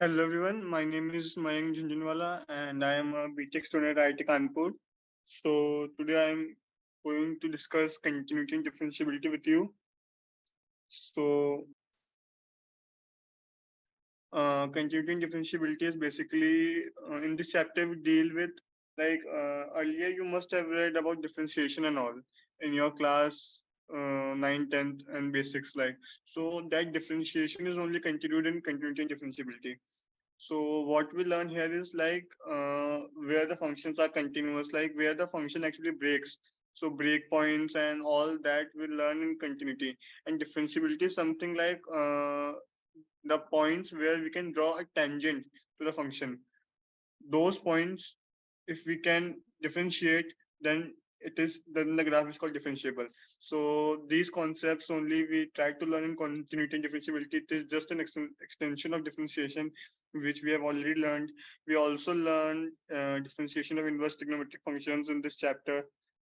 Hello everyone, my name is Mayank Jhunjhunwala and I am a BTech student at IIT Kanpur. So today I am going to discuss continuity and differentiability with you. So continuity and differentiability is basically in this chapter we deal with earlier you must have read about differentiation and all in your class 9, 10th and basics so that differentiation is only continued in continuity and differentiability. So what we learn here is where the functions are continuous, like where the function actually breaks. So breakpoints and all that we learn in continuity. And differentiability is something like the points where we can draw a tangent to the function. Those points, if we can differentiate, then then the graph is called differentiable. So these concepts only we try to learn in continuity and differentiability. It is just an extension of differentiation which we have already learned. We also learned differentiation of inverse trigonometric functions in this chapter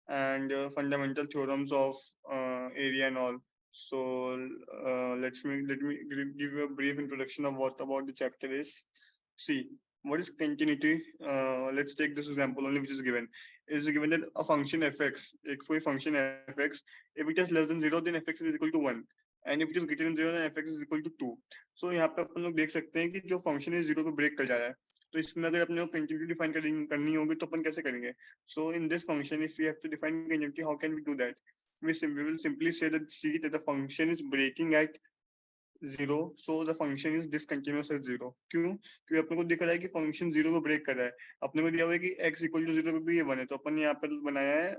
and fundamental theorems of area and all. So let me give you a brief introduction of what about the chapter is. See, what is continuity? Let's take this example only which is given. It is given that a function fx, एक कोई function fx, if it is less than 0 then fx is equal to 1 and if it is greater than 0 then fx is equal to 2. So यहाँ पे अपन लोग देख सकते हैं कि जो function है 0 पे break कर जा रहा है. तो इसमें अगर अपने को continuity define करनी होगी तो अपन कैसे करेंगे? So in this function, if we have to define continuity, how can we do that? We will simply say that see that the function is breaking at 0, so the function is discontinuous at 0. क्यों? क्योंकि अपने को दिख रहा है कि function 0 को break कर रहा है. अपने को दिया हुआ है कि x equal to 0 पे भी ये 1 है, तो अपन ने यहाँ पर बनाया है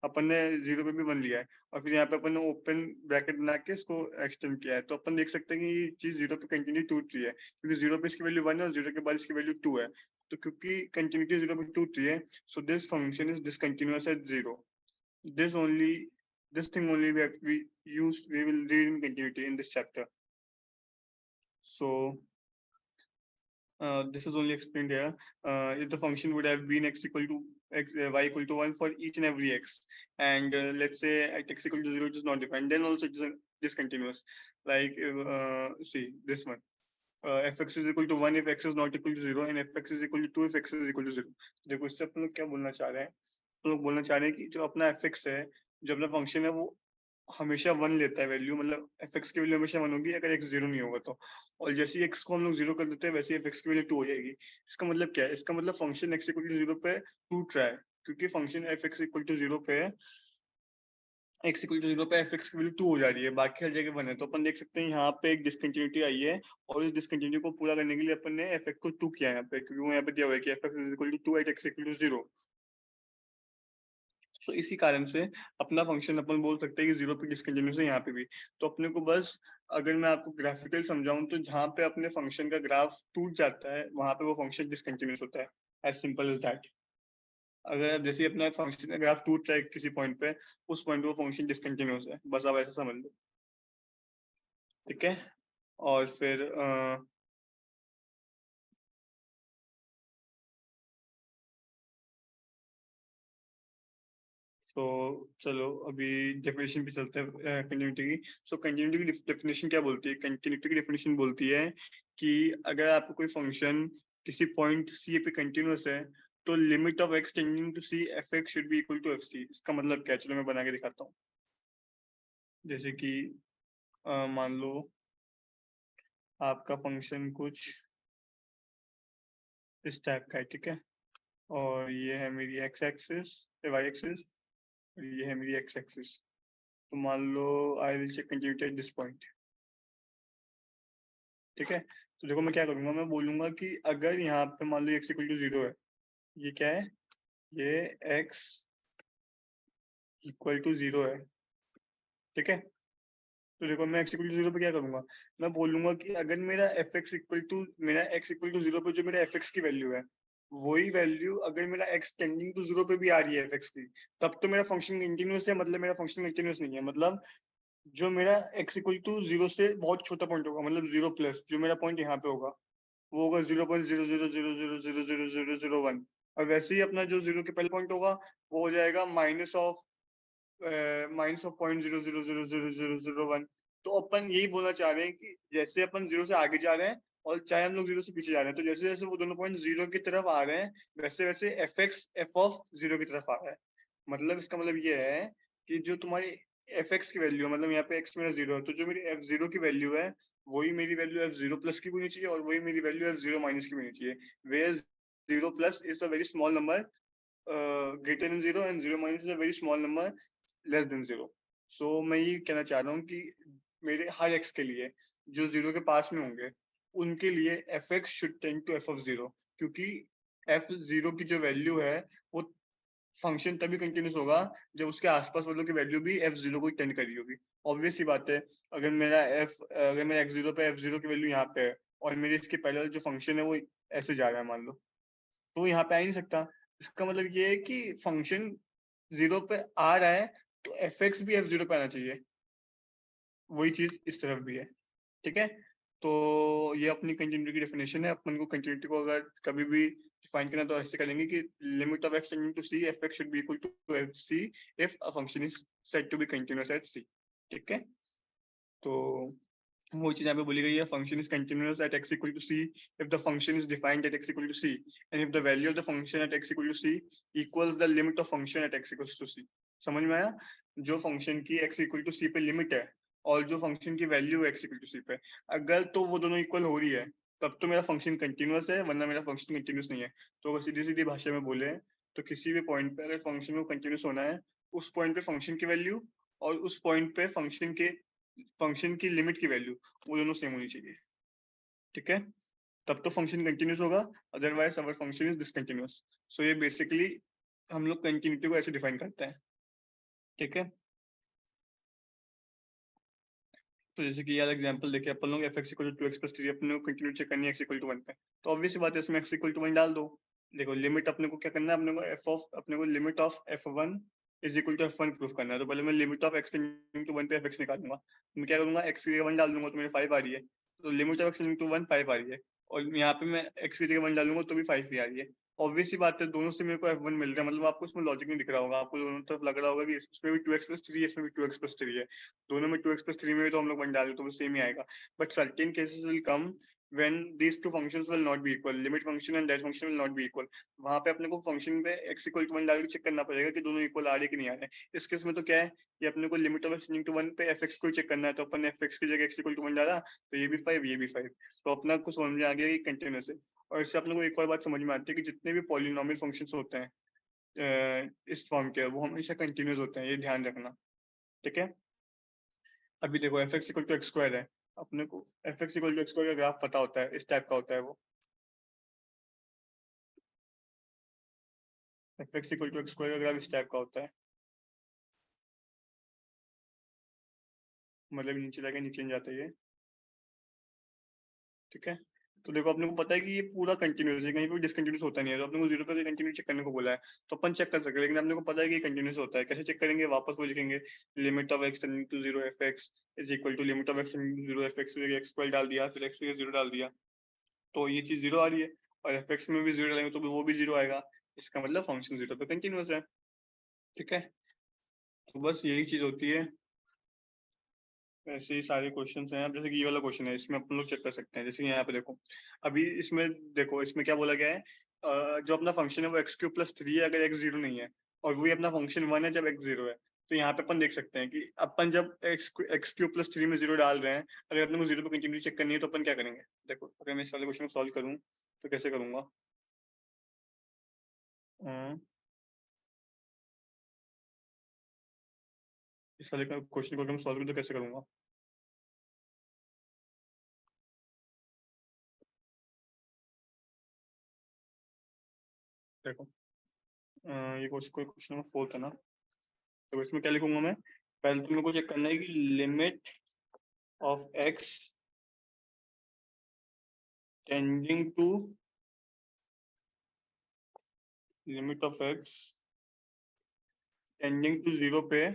अपन ने 0 पे भी 1 लिया है और फिर यहाँ पे अपन ने ओपन ब्रैकेट बना के इसको एक्सटेंड किया है. तो अपन देख सकते हैं कि ये चीज 0 पे कंटिन्यू टूट रही है क्योंकि 0 पे इसकी वैल्यू 1 है और 0 के बाद इसकी वैल्यू 2 है. तो क्योंकि कंटिन्यूटी 0 पे टूट रही है, so this function is discontinuous at 0. This thing only we will read in continuity in this chapter. So this is only explained here. If the function would have been x equal to y equal to 1 for each and every x, and let's say at x equal to 0 it is not defined, then also it is discontinuous. Like see this one. fx is equal to 1 if x is not equal to 0 and fx is equal to 2 if x is equal to 0. देखो इससे अपन लोग क्या बोलना चाह रहे हैं? हम लोग बोलना चाह रहे हैं कि जो अपना fx है, जो अपना फंक्शन है वो हमेशा 1 लेता है वैल्यू, मतलब fx की वैल्यू हमेशा 1 होगी अगर x 0 नहीं होगा तो. और जैसे ही x को हम लोग 0 कर देते हैं वैसे ही fx की वैल्यू 2 हो जाएगी. इसका मतलब क्या है? इसका मतलब फंक्शन x इक्वल टू 0 पे टूट रहा है क्योंकि फंक्शन fx इक्वल टू 0 पे x इक्वल टू 0 पे fx की वैल्यू 2 हो जा रही है, बाकी हर जगह 1 है. तो अपन देख सकते हैं यहाँ पे एक डिसकंटिन्यूटी आई है और इस डिसकंटिन्यूटी को पूरा करने के लिए अपन ने fx को 2 किया है यहाँ पे, क्योंकि वो यहाँ पे दिया हुआ है कि fx is equal to 2 at x equal to 0. So इसी कारण से अपना फंक्शन अपन बोल सकते हैं कि 0 पे डिसकंटिन्यूस है यहाँ पे भी. तो अपने को बस अगर मैं आपको ग्राफिकल समझाऊं तो जहाँ पे अपने फंक्शन का ग्राफ टूट जाता है वहां पे वो फंक्शन डिसकंटिन्यूस होता है. As simple as that. अगर जैसे अपना फंक्शन का ग्राफ टूट रहा है किसी पॉइंट पे, उस पॉइंट पे वो फंक्शन डिसकंटिन्यूस है, बस आप ऐसा समझ लो. ठीक है. और फिर तो चलो अभी डेफिनेशन पे चलते हैं कंटिन्यूटी की. सो कंटिन्यूटी की डेफिनेशन क्या बोलती है? कंटिन्यूटी की डेफिनेशन बोलती है कि अगर आपको कोई फंक्शन किसी पॉइंट सी पे कंटिन्यूअस है तो limit of x tending to c f x should be equal to f c. इसका मतलब क्या? चलो मैं बना के दिखाता हूँ. जैसे कि मान लो आपका फंक्शन कुछ इस टाइप का है, ठीक है, और ये है मेरी एक्स एक्सिस, वाई एक्सिस, ये है मेरी एक्स एक्सिस. तो मान लो I will check continuity at this point. ठीक है. तो देखो मैं क्या करूंगा, मैं बोलूंगा कि अगर यहाँ पे मान लो x इक्वल टू 0 है, ये क्या है, ये x इक्वल टू 0 है. ठीक है. तो देखो मैं x इक्वल टू 0 पे क्या करूंगा, मैं बोलूंगा कि अगर मेरा fx इक्वल टू मेरा x इक्वल टू 0 पे जो मेरा fx की वैल्यू है वही वैल्यू अगर मेरा x टेंडिंग टू 0 पे भी आ रही है fx की, तब तो मेरा फंक्शन कंटिन्यूअस है. मतलब मेरा फंक्शन कंटिन्यूअस नहीं है, मतलब जो मेरा x इक्वल टू 0 से बहुत छोटा पॉइंट होगा, मतलब 0 प्लस जो मेरा पॉइंट यहाँ पे होगा वो होगा 0.00000001. और वैसे ही अपना जो 0 के पहले पॉइंट होगा वो हो जाएगा माइनस ऑफ .00000001. तो अपन यही बोलना चाह रहे हैं कि जैसे अपन 0 से आगे जा रहे हैं और चाहे हम लोग जीरो से पीछे जा रहे हैं, तो जैसे जैसे वो दोनों पॉइंट जीरो की तरफ आ रहे हैं वैसे वैसे एफ ऑफ जीरो की तरफ आ रहा है। मतलब इसका मतलब ये है कि जो तुम्हारी एफ एक्स की वैल्यू है, मतलब यहाँ पे एक्स मेरा जीरो है, तो जो मेरी एफ जीरो की वैल्यू है वही मेरी वैल्यू एफ जीरो प्लस की भी होनी चाहिए और वही मेरी वैल्यू एफ जीरो माइनस की भी होनी चाहिए। Where zero plus is a very small number greater than zero and zero minus is a very small number less than zero. So मैं ये कहना चाह रहा हूँ कि मेरे हर x के लिए जो जीरो के पास में होंगे उनके लिए f x should tend to f of zero, क्योंकि एफ जीरो की जो वैल्यू है वो फंक्शन तभी कंटिन्यूस होगा जब उसके आसपास वालों की वैल्यू भी एफ जीरो को टेंड कर रही होगी। ऑब्वियस सी बात है, अगर मेरा एक्स जीरो पे एफ जीरो की वैल्यू यहाँ पे है और मेरे इसके पहले जो फंक्शन है वो ऐसे जा रहा है मान लो, तो यहाँ पे आ ही नहीं सकता। इसका मतलब ये है कि फंक्शन जीरो पे आ रहा है तो एफ एक्स भी एफ जीरो पे आना चाहिए, वही चीज इस तरफ भी है। ठीक है, तो ये अपनी कंटिन्यूटी की डेफिनेशन है। अपन को कंटिन्यूटी को अगर कभी भी डिफाइन करना तो ऐसे करेंगे कि limit of x tending to c f x should be equal to f c if a function is said to be continuous at c. ठीक है, तो वो चीज यहाँ पे बोली गई है, function is continuous at x equal to c if the function is defined at x equal to c and if the value of the function at x equal to c equals the limit of function at x equals to c। समझ में आया? जो function की x equal to c पे limit है और जो function की value x equal to c पे, अगर तो वो दोनों इक्वल हो रही है तब तो मेरा फंक्शन कंटिन्यूअस है, वरना मेरा फंक्शन कंटिन्यूअस नहीं है। तो अगर सीधी सीधी भाषा में बोले तो किसी भी पॉइंट पे अगर फंक्शन को कंटिन्यूअस होना है, उस पॉइंट पे फंक्शन की वैल्यू और उस पॉइंट पे फंक्शन की लिमिट की वैल्यू वो दोनों सेम होनी चाहिए। ठीक है, तब तो फंक्शन कंटिन्यूस होगा, otherwise our function is discontinuous. So ये बेसिकली हम लोग कंटिन्यूटी को ऐसे डिफाइन करते हैं। ठीक है, तो जैसे कि यार एग्जांपल देखिए, अपन लोग f(x = 2x + 3) अपने को कंटिन्यूटी चेक करनी है x = 1 पे, तो ऑब्वियस सी बात है इसमें x = 1 डाल दो। देखो लिमिट अपने को क्या करना है, अपने को limit of f1 is equal to f1 proof करना है। तो पहले मैं limit of x tending to 1 पे fx निकालूंगा। तो मैं क्या करूंगा, x की जगह 1 डाल दूंगा तो मेरे 5 आ रही है, तो limit of x tending to 1 5 आ रही है, और यहाँ पे मैं x की जगह 1 डालूंगा तो भी 5 ही आ रही है। ऑब्वियस सी बात है दोनों से मेरे को f1 मिल रहा है, मतलब आपको इसमें लॉजिक नहीं दिख रहा होगा, आपको दोनों तरफ लग रहा होगा कि इसमें भी 2x + 3 है, इसमें भी 2x + 3 है, दोनों में 2x + 3 में भी तो हम लोग 1 डालें तो वो सेम ही आएगा। But certain cases will come when these two functions will not be equal, limit function and that function will not be equal। वहां पे अपने को फंक्शन पे x = 1 डाल के चेक करना पड़ेगा कि दोनों इक्वल आ रहे कि नहीं आ रहे। इस केस में तो क्या है कि अपने को limit of x tending to 1 पे fx को चेक करना है, तो अपन ने fx की जगह x = 1 डाला तो ये भी 5 ये भी 5, तो अपना को समझ में आ गया कि कंटिन्यूअस है। और इससे अपने को एक और बात समझ में आती है कि जितने भी पॉलिनोमियल फंक्शंस होते हैं इस फॉर्म के, वो हमेशा कंटिन्यूअस होते हैं, ये ध्यान रखना। ठीक है, अभी देखो f(x = x² है, अपने को f(x = x² का ग्राफ पता होता है, इस टाइप का होता है वो, f(x = x² का ग्राफ इस टाइप का होता है, मतलब नीचे जाके नीचे नहीं जाता ये। ठीक है, तो देखो अपने को पता है कि ये पूरा कंटिन्यूअस है, कहीं पे डिसकंटिन्यूअस होता नहीं है, तो अपने को जीरो पे कंटिन्यू चेक करने को बोला है, तो अपन चेक कर सकते हैं, लेकिन अपने को पता है कि कंटिन्यूअस होता है। कैसे चेक करेंगे, वापस वो लिखेंगे limit of x tending to 0 f(x) is equal to limit of x tending to 0 f(x) x² डाल दिया, फिर x 0 डाल दिया, तो ये चीज 0 आ रही है, और f(x) में भी 0 डालेंगे तो भी वो भी 0 आएगा, इसका मतलब फंक्शन 0 पे कंटिन्यूअस है। ठीक है, तो बस यही चीज होती है। ऐसे ही सारे क्वेश्चन हैं। अब जैसे कि ये वाला क्वेश्चन है, इसमें अपन लोग चेक कर सकते हैं, जैसे कि यहाँ पे देखो, अभी इसमें देखो इसमें क्या बोला गया है, जो अपना फंक्शन है वो x³ + 3 है अगर x 0 नहीं है, और वही अपना फंक्शन 1 है जब x 0 है। तो यहाँ पे अपन देख सकते हैं कि अपन जब x³ + 3 में 0 डाल रहे हैं, अगर अपने को 0 पे कंटिन्यू चेक करनी है तो अपन क्या करेंगे। देखो अगर मैं इस वाले क्वेश्चन को सॉल्व करूँ तो कैसे करूंगा, इस वाले क्वेश्चन को अगर मैं सॉल्व करूँ तो कैसे करूंगा। देखो ये क्वेश्चन नंबर 4 है ना, तो इसमें क्या लिखूंगा मैं, पहले तो मेरे को चेक करना है कि limit of x tending to limit of x tending to 0 पे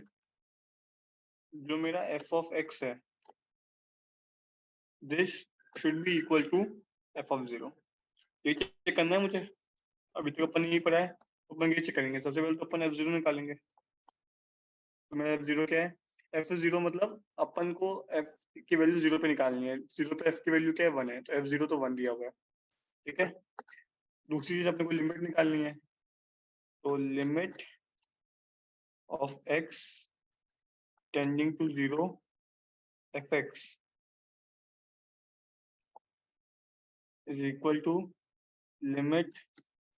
जो मेरा f ऑफ x है, this should be equal to f of 0। ये चेक करना है मुझे, अभी तो अपन यही पढ़ा है, तो अपन ये चेक करेंगे। सबसे पहले तो अपन f0 निकालेंगे, तो मेरा f0 क्या है, एफ जीरो मतलब अपन को एफ की वैल्यू जीरो पे निकालनी है, जीरो पे एफ की वैल्यू क्या है 1 है, तो एफ जीरो तो 1 दिया हुआ है, ठीक है। दूसरी चीज अपने को लिमिट निकालनी है, तो limit of x tending to zero f x is equal to limit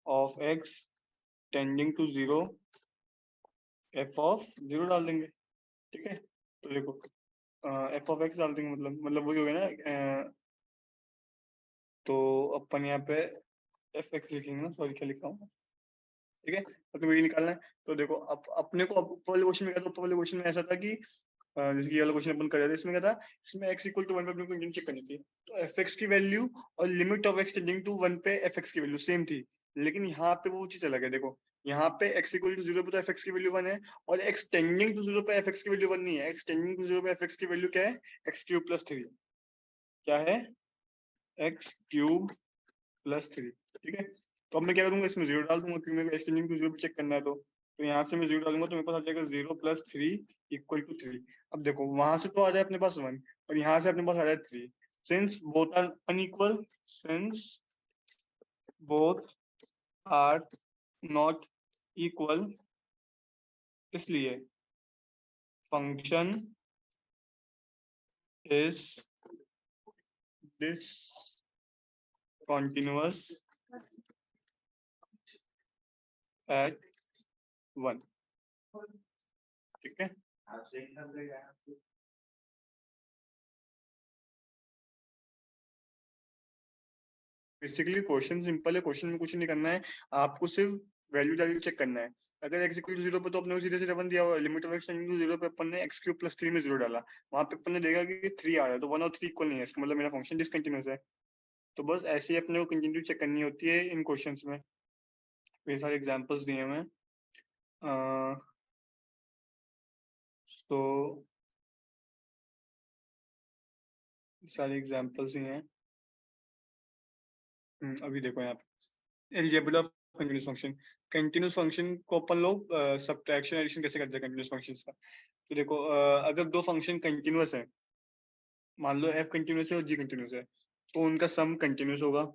of x tending to zero f of zero डाल देंगे, ठीक है। तो देखो एफ ऑफ एक्स डाल देंगे, मतलब वही हो गया ना। तो अपन यहाँ पे एफ एक्स लिखेंगे ना, सॉरी क्या लिखा हूँ, ठीक है। तो वही निकालना है। तो देखो अपने को ऊपर वाले क्वेश्चन में क्या था, ऊपर वाले क्वेश्चन में ऐसा था कि जैसे कि ये वाला क्वेश्चन अपन कर रहे थे, इसमें क्या था, इसमें x इक्वल टू 1 पे अपने को कंडीशन चेक करनी थी, तो एफ एक्स की वैल्यू और limit of x tending to 1 पे एफ एक्स की वैल्यू सेम थी, लेकिन यहाँ पे वो चीज अलग है। देखो यहाँ पे x इक्वल टू 0 पे तो एफ एक्स की वैल्यू 1 है, और x टेंडिंग टू 0 पे एफ एक्स की वैल्यू 1 नहीं है, x टेंडिंग टू 0 पे एफ एक्स की वैल्यू क्या है, एक्स क्यूब प्लस 3, क्या है, एक्स क्यूब प्लस 3, ठीक है। तो अब मैं क्या करूंगा, इसमें जीरो डाल दूंगा क्योंकि मेरे को एक्सटेंडिंग टू जीरो पे चेक करना है। तो यहाँ से मैं जीरो डालूंगा तो मेरे पास आ जाएगा 0 प्लस 3 इक्वल टू 3। अब देखो वहां से तो आ जाए अपने पास 1 और यहाँ से अपने पास आ जाए 3, since both are unequal, since both are not equal, इसलिए फंक्शन इज discontinuous at 1, ठीक है। बेसिकली क्वेश्चन सिंपल है, क्वेश्चन में कुछ नहीं करना है, आपको सिर्फ वैल्यू डाल चेक करना है। अगर x इक्वल टू 0 पे तो अपने को सीधे सीधे 1 दिया हुआ है, limit of x tending to 0 पे अपन ने x क्यूब प्लस 3 में 0 डाला, वहां पे अपन ने देखा कि 3 आ रहा है, तो 1 और 3 इक्वल नहीं है, इसका मतलब मेरा फंक्शन डिसकंटिन्यूअस है। तो बस ऐसे ही अपने को कंटिन्यू चेक करनी होती है इन क्वेश्चंस में। ये सारे एग्जांपल्स दिए हैं। तो सारे एग्जांपल्स ही हैं। अभी देखो यहाँ पे algebra of continuous function, continuous function को अपन लोग सब्ट्रैक्शन एडिशन कैसे करते हैं कंटीन्यूअस फंक्शंस का। तो देखो अगर दो फंक्शन कंटीन्यूअस है, मान लो f कंटीन्यूअस है और g कंटीन्यूअस है, तो उनका सम कंटीन्यूअस होगा।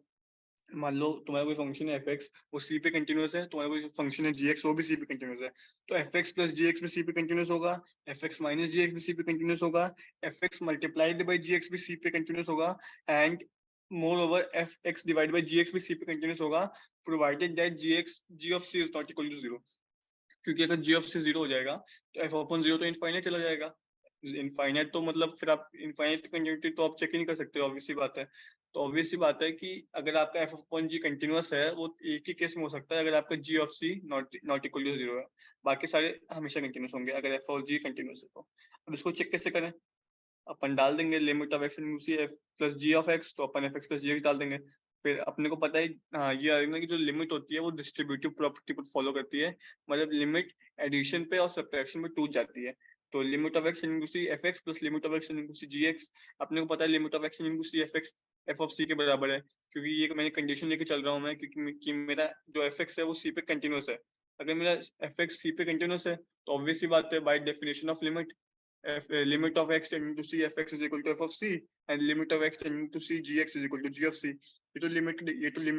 मान लो तुम्हारा कोई फंक्शन है f(x), वो c पे कंटीन्यूअस है, तुम्हारा कोई फंक्शन है g(x), वो भी c पे कंटीन्यूअस है, तो f(x) प्लस g(x) भी c पे कंटीन्यूअस होगा, f(x) माइनस g(x) भी c पे कंटीन्यूअस होगा, f(x) मल्टीप्लाइड बाय g(x) भी c पे कंटीन्यूअस होगा, and moreover f(x) divide by g(x) भी c पे कंटीन्यूअस होगा, provided that g of c is not equal to 0। क्योंकि अगर g ऑफ c 0 हो जाएगा तो f अपॉन 0 तो इनफाइनाइट चला जाएगा। इनफाइनाइट तो मतलब फिर आप इनफाइनाइट कंटिन्यूटी तो आप चेक ही नहीं कर सकते, ऑब्वियस सी बात है। तो ऑब्वियस सी बात है कि अगर आपका एफ अपॉन जी कंटिन्यूअस है, वो एक ही केस में हो सकता है अगर आपका g of c not equal to 0 है, बाकी सारे हमेशा कंटिन्यूअस होंगे अगर एफ और जी कंटिन्यूअस है। तो अब इसको चेक कैसे करें, अपन डाल देंगे limit of x c f plus g of x, तो अपन f x plus g x डाल देंगे। फिर अपने को पता है, हाँ ये आएगा कि जो लिमिट होती है वो डिस्ट्रीब्यूटिव प्रॉपर्टी पर फॉलो करती है, मतलब लिमिट एडिशन पे और सब्ट्रैक्शन में टूट जाती है। तो limit of x into c f x plus limit of x into c g x, अपने को पता है limit of x into c f x f of c के बराबर है, क्योंकि ये मैंने कंडीशन लेके चल रहा हूँ मैं, क्योंकि कि मेरा जो एफ एक्स है वो सी पे कंटिन्यूअस है। अगर मेरा एफ एक्स सी पे कंटिन्यूअस है तो ऑब्वियस सी बात है, by definition of limit limit of x tending to c fx is equal to f of c and limit of x tending to c gx is equal to g of c। ये तो limit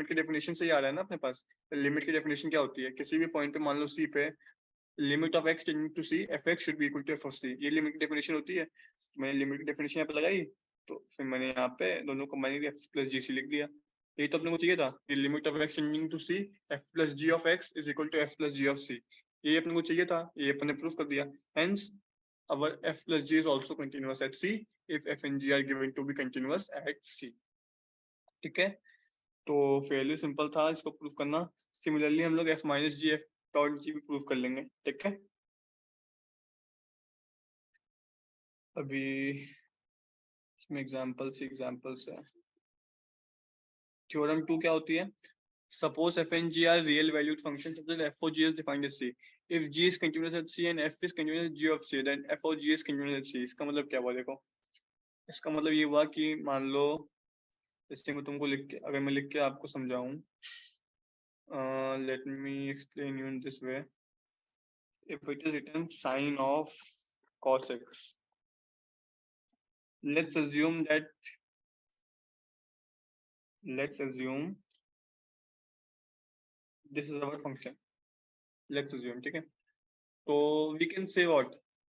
की definition से ही आ रहा है ना अपने पास। Limit की definition क्या होती है, किसी भी पॉइंट पे मान लो c पे limit of x tending to c fx should be equal to f of c, ये लिमिट की डेफिनेशन होती है। मैंने लिमिट की डेफिनेशन यहाँ पे लगाई, तो फिर मैंने यहाँ पे दोनों कंबाइन करके f प्लस जी सी लिख दिया। ये तो अपने को चाहिए था कि limit of x tending to c f plus g of x is equal to f plus g of c, ये अपने को चाहिए था, ये अपन ने प्रूफ कर दिया। Hence our f plus g is also continuous at c if f and g are given to be continuous at c, ठीक है। तो फेयरली सिंपल था इसको प्रूफ करना। सिमिलरली हम लोग f माइनस जी एफ डॉट जी भी प्रूफ कर लेंगे, ठीक है। अभी इसमें एग्जांपल्स है। थ्योरम 2 क्या होती है, suppose f and g are real valued functions such that f of g is defined as c, if g is continuous at c and f is continuous at g of c then f of g is continuous at c। इसका मतलब क्या हुआ देखो, इसका मतलब ये हुआ कि मान लो, इससे मैं तुमको लिख के, अगर मैं लिख के आपको समझाऊं, let me explain you in this way, if it is written sine of cos x. Let's assume this is our function. Let's assume, ठीक है? So we can say what?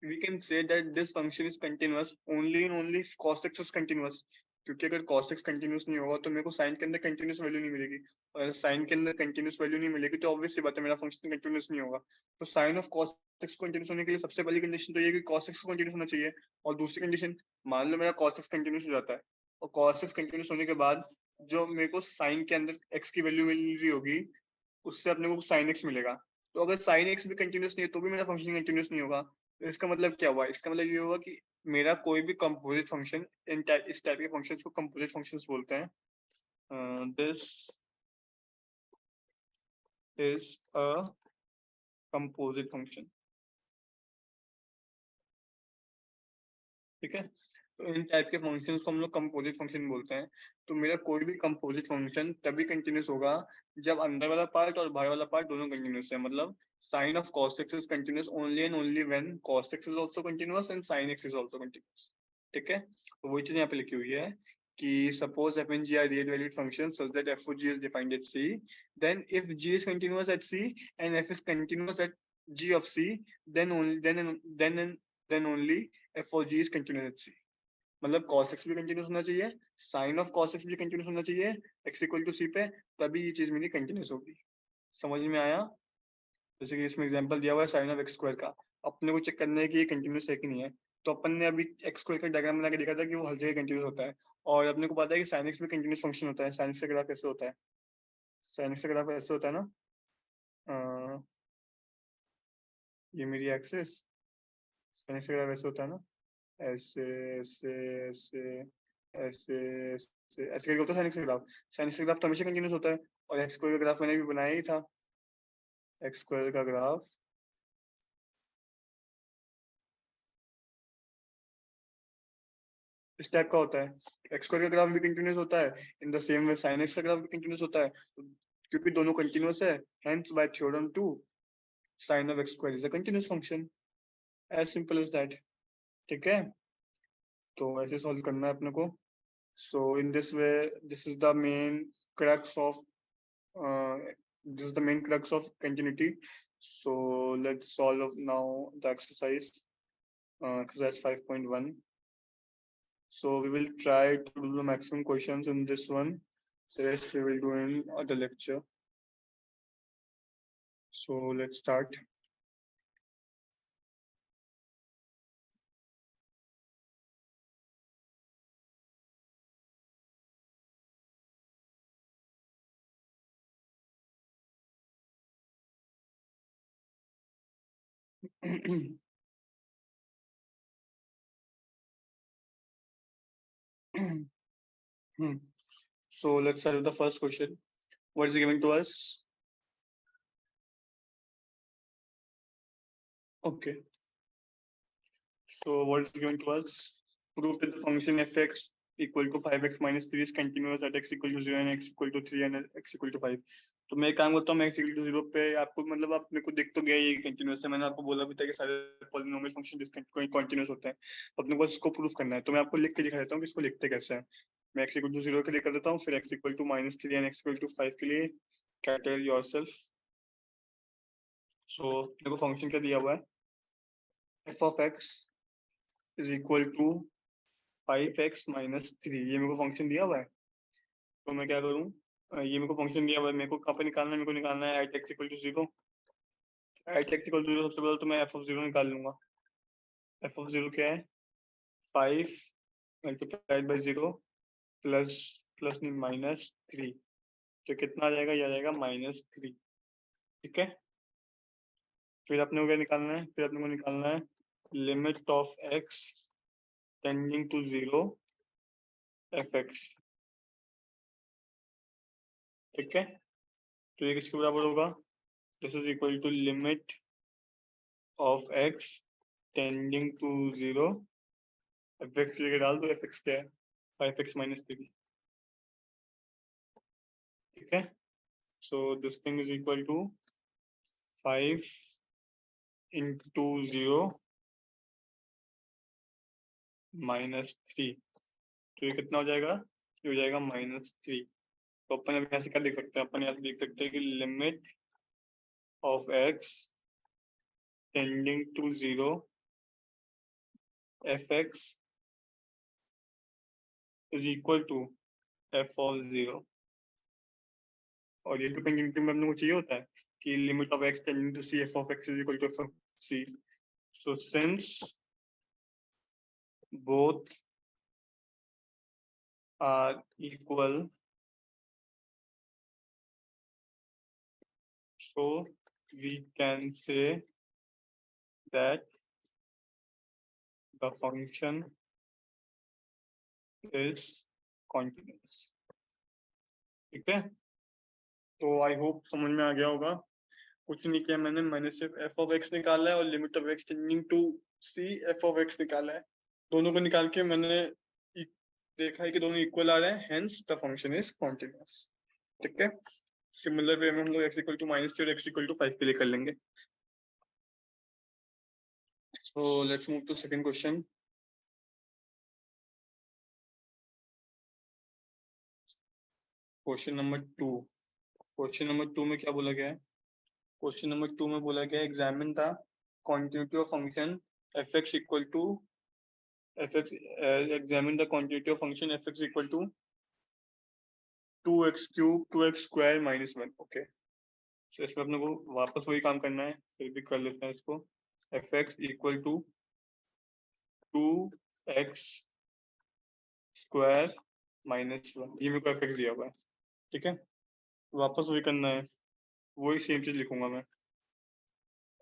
We can say that this function is continuous only if cos x is continuous. क्योंकि अगर cos x continuous नहीं होगा तो मेरे को sin के अंदर continuous वैल्यू नहीं मिलेगी, और अगर sin के अंदर continuous वैल्यू नहीं मिलेगी तो ऑब्वियस सी बात है मेरा फंक्शन continuous नहीं होगा. तो sin of cos x continuous होने के लिए सबसे पहली कंडीशन तो ये कि cos x continuous होना चाहिए, और दूसरी कंडीशन, मान लो मेरा cos x continuous हो जाता है, और cos x continuous होने के बाद जो मेरे को sin के अंदर x की वैल्यू मिल रही होगी उससे अपने को sin x मिलेगा. तो अगर sin x भी कंटिन्यूस नहीं है तो भी मेरा फंक्शन कंटिन्यूस नहीं होगा. तो इसका मतलब क्या हुआ? इसका मतलब ये हुआ कि मेरा कोई भी कंपोजिट फंक्शन, इस टाइप के फंक्शंस को कंपोजिट फंक्शंस बोलते हैं. This is a composite function. ठीक है, तो इन टाइप के फंक्शंस को हम लोग कंपोजिट फंक्शन बोलते हैं. तो मेरा कोई भी कंपोजिट फंक्शन तभी कंटिन्यूस होगा जब अंदर वाला पार्ट और बाहर वाला पार्ट दोनों कंटिन्यूस है. मतलब sin of cos x is continuous only and only when cos x is also continuous and sin x is also continuous. ठीक है, तो वही चीज यहाँ पे लिखी हुई है कि suppose f and g are real valued functions such that f of g is defined at c, then if g is continuous at c and f is continuous at g of c, then only f of g is continuous at c. मतलब cos x भी continuous होना चाहिए, sin of cos x भी continuous होना चाहिए x equal to c पे, तभी ये चीज मेरी कंटिन्यूस होगी. समझ में आया? जैसे कि इसमें एग्जांपल दिया हुआ है sin of x स्क्वायर का. अपने को चेक करना है कि ये कंटिन्यूस है कि नहीं है. तो अपन ने अभी x स्क्वायर का डायग्राम बना के देखा था कि वो हर जगह कंटिन्यूस होता है, और अपने को पता है कि sin x भी कंटिन्यूस फंक्शन होता है. sin x का ग्राफ कैसे होता है? sin x का ग्राफ ऐसे होता है ना, ये मेरी एक्सिस, sin x का ग्राफ ऐसे होता है ना, ऐसे ऐसे ऐसे ऐसे ऐसे ऐसे करके होता है. साइनिक ग्राफ, साइनिक ग्राफ तो हमेशा कंटिन्यूस होता है, और एक्स स्क्वायर का ग्राफ मैंने भी बनाया ही था. एक्स स्क्वायर का ग्राफ इस टाइप का होता है. एक्स स्क्वायर का ग्राफ भी कंटिन्यूस होता है, in the same way sine x का ग्राफ भी कंटिन्यूस होता है, क्योंकि दोनों कंटिन्यूस है. Hence bye theorem 2 sin of x square is a continuous function. as simple as that. ठीक है, तो ऐसे सॉल्व करना है अपने को. so in this way this is the main crux of this is the main crux of continuity. So let's solve now the exercise, exercise 5.1. So we will try to do the maximum questions in this one. The rest we will do in other lecture. So let's start. So let's start with the first question. What is given to us? Okay. So what is given to us? Prove that the function fx equal to 5x minus 3 is continuous at x equal to 0 and x equal to 3 and x equal to 5. तो मैं काम करता हूँ, मैं x equal to 0 पे आपको मतलब आप मेरे को देख तो गया ये कंटिन्यूस है. मैंने आपको बोला भी था कि सारे पॉलिनोमियल फंक्शन डिस्कंटिन्यूअस कंटिन्यूस होते हैं, तो अपने को इसको प्रूफ करना है. तो मैं आपको लिख के दिखा देता हूँ कि इसको लिखते कैसे हैं. मैं x equal to 0 के लिए कर देता हूँ, फिर x equal to minus 3 and x equal to 5 के लिए कैलकुलेट योरसेल्फ. सो मेरे को फंक्शन क्या दिया हुआ है? f of x is equal to 5x minus 3. ये मेरे को फंक्शन दिया हुआ है. तो मैं क्या करूँ, ये मेरे को फंक्शन दिया हुआ है, मेरे को कहाँ पे निकालना है? मेरे को निकालना है at x equal to 0. at x equal to 0 सबसे पहले तो मैं f of 0 निकाल लूंगा. f of 0 क्या है? 5 multiplied by 0 प्लस प्लस नहीं माइनस 3. तो कितना आ जाएगा? ये आ जाएगा -3. ठीक है, फिर अपने को क्या निकालना है? फिर अपने को निकालना है limit of x tending to 0 fx. ठीक है, तो ये किसके बराबर होगा? This is equal to limit of x tending to 0 fx लेके डाल दो. fx क्या है? 5x minus 3. ठीक है, so this thing is equal to 5 into 0 -3, तो ये कितना हो जाएगा? ये हो जाएगा -3। तो अपन अब यहाँ से क्या देख सकते हैं? अपन यहाँ से देख सकते हैं कि limit of x tending to 0 fx is equal to f of 0। और ये तो कंटिन्यूटी में अपने को चाहिए होता है कि limit of x tending to c f of x is equal to f of c। So since both are equal, so we can say that the function is continuous। ठीक है, तो आई होप समझ में आ गया होगा। कुछ नहीं किया मैंने सिर्फ f ऑफ x निकाला है और limit of x tending to c f of x निकाला है। दोनों को निकाल के मैंने देखा है कि दोनों इक्वल आ रहे हैं, hence the function is continuous. ठीक है, सिमिलर वे में हम लोग x इक्वल टू -3 और x इक्वल टू 5 के लिए कर लेंगे। So let's move to second question। Question number 2। Question number 2 में क्या बोला गया है? क्वेश्चन नंबर 2 में बोला गया है examine the continuity of function fx equal to fx examine the continuity of function fx equal to 2x cube 2x square minus 1। Okay, तो इसमें अपने को वापस वही काम करना है, फिर भी कर लेते हैं इसको। fx equal to 2x square minus 1, ये मेरे को fx दिया हुआ है। ठीक है, वापस वही करना है, वही सेम चीज लिखूंगा मैं।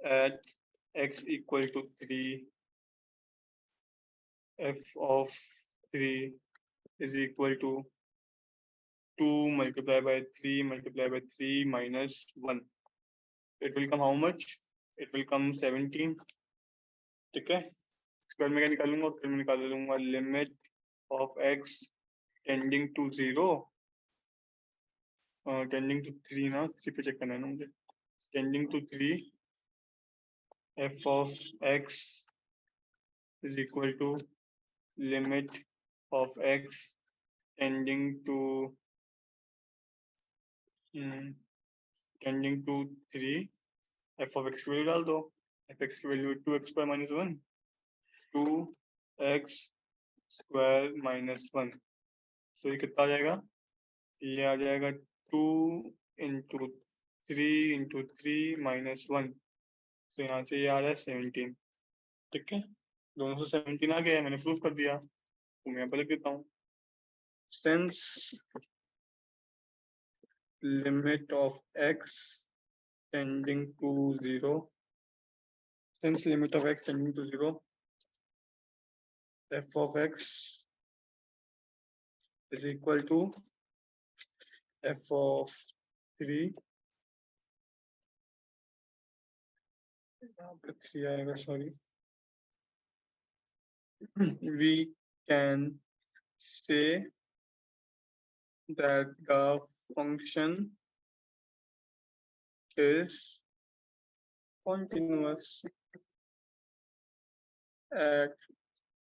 at x equal to 3 f of 3 is equal to 2 multiplied by 3 multiplied by 3 minus 1। It will come how much? It will come 17। ठीक है, स्क्वायर में क्या निकालूंगा? फिर मैं निकाल लूंगा limit of x tending to 0 tending to 3 ना, 3 पे चेक करना है ना मुझे। Tending to 3 f of x is equal to limit of x tending to 3 f of x की वैल्यू डाल दो। f(x) की value 2x square minus 1, 2x square minus 1। सो ये कितना आ जाएगा? ये आ जाएगा 2 इंटू 3 इंटू 3 माइनस 1। तो यहाँ से ये आ रहा है 17। ठीक है, दोनों से 17 आ गया है, मैंने प्रूफ कर दिया। तो मैं यहाँ पर लिख देता हूँ since limit of x tending to 0 since limit of x tending to 0 f of x is equal to f of 3 आएगा, sorry, we can say that the function is continuous at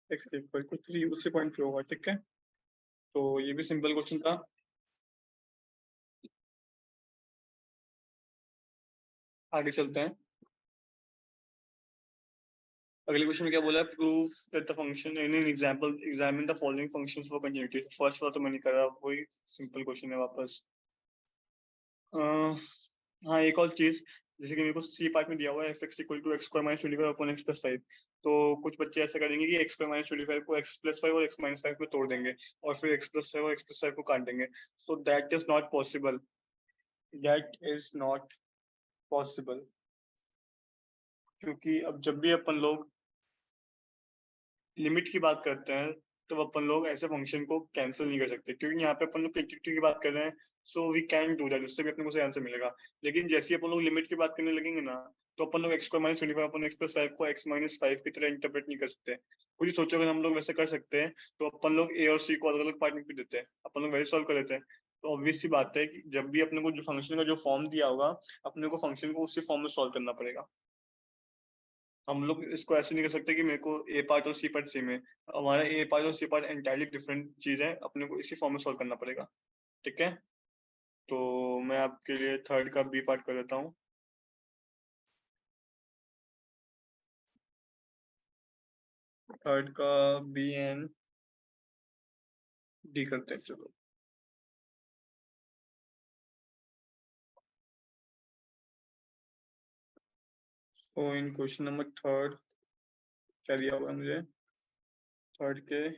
x equal to 3। उसी point पे होगा। ठीक है, तो ये भी simple question था। आगे चलते हैं। अगले क्वेश्चन में क्या बोला है? Prove that the function in an example examine the following functions for continuity. First वाला तो मैंने करा, वही सिंपल क्वेश्चन है वापस। हाँ, एक और चीज, जैसे कि मेरे को सी पार्ट में दिया हुआ है fx equal to x square minus 25 upon x plus 5। तो कुछ बच्चे ऐसा करेंगे कि x स्क्वायर माइनस 25 को x प्लस 5 और x माइनस 5 में तोड़ देंगे और फिर x प्लस 5 और x प्लस 5 को काट देंगे। So that is not possible, that is not possible. क्योंकि अब जब भी अपन लोग लिमिट की बात करते हैं तो अपन लोग ऐसे फंक्शन को कैंसिल नहीं कर सकते, क्योंकि यहाँ पे अपन लोग कंटिन्यूटी की बात कर रहे हैं। So we can do that, उससे भी अपने को सही आंसर मिलेगा। लेकिन जैसे अपन लोग लिमिट की बात करने लगेंगे ना, तो अपन लोग x स्क्वायर माइनस 25 अपन x प्लस 5 को x माइनस 5 की तरह इंटरप्रेट नहीं कर सकते। कुछ सोचो, अगर हम लोग वैसे कर सकते हैं तो अपन लोग a और c को अलग अलग पार्ट में देते हैं, अपन लोग वैसे सॉल्व कर लेते हैं। तो ऑब्वियस सी बात है कि जब भी अपने को जो फंक्शन का जो फॉर्म दिया होगा, अपने को फंक्शन को उसी फॉर्म में सॉल्व करना पड़ेगा। हम लोग इसको ऐसे नहीं कर सकते कि मेरे को ए पार्ट और सी पार्ट सेम है। हमारा ए पार्ट और सी पार्ट एंटायरली डिफरेंट चीज है, अपने को इसी फॉर्म में सॉल्व करना पड़ेगा। ठीक है, तो मैं आपके लिए थर्ड का बी पार्ट कर देता हूँ। थर्ड का बी एंड डी करते हैं, चलो। तो इन क्वेश्चन नंबर थर्ड क्या दिया हुआ है मुझे, थर्ड के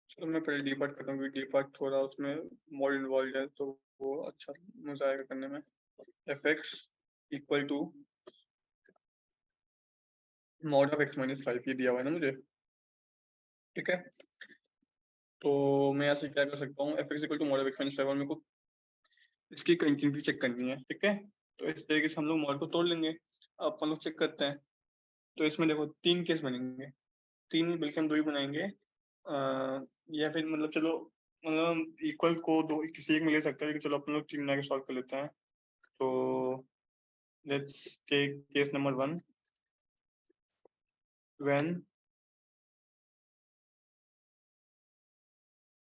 चलो मैं पहले डी पार्ट करता हूँ, क्योंकि डी पार्ट थोड़ा उसमें मोर इन्वॉल्व है, तो वो अच्छा मजा आएगा करने में। F x equal to mod of x minus 5 ये दिया हुआ है ना मुझे। ठीक है, तो मैं यहाँ से क्या कर सकता हूँ, f x equal to mod of x minus 5, और मेरे को इसकी कंटिन्यूटी चेक करनी है। ठीक है, तो इस तरीके से हम लोग मॉड को तोड़ लेंगे। अब अपन लोग चेक करते हैं। तो इसमें देखो 3 केस बनेंगे, 3 बल्कि हम 2 ही बनाएंगे। या फिर मतलब चलो, मतलब इक्वल को दो किसी एक में ले सकते हैं, लेकिन चलो अपन लोग 3 बना के सॉल्व कर लेते हैं। तो let's take case number 1, when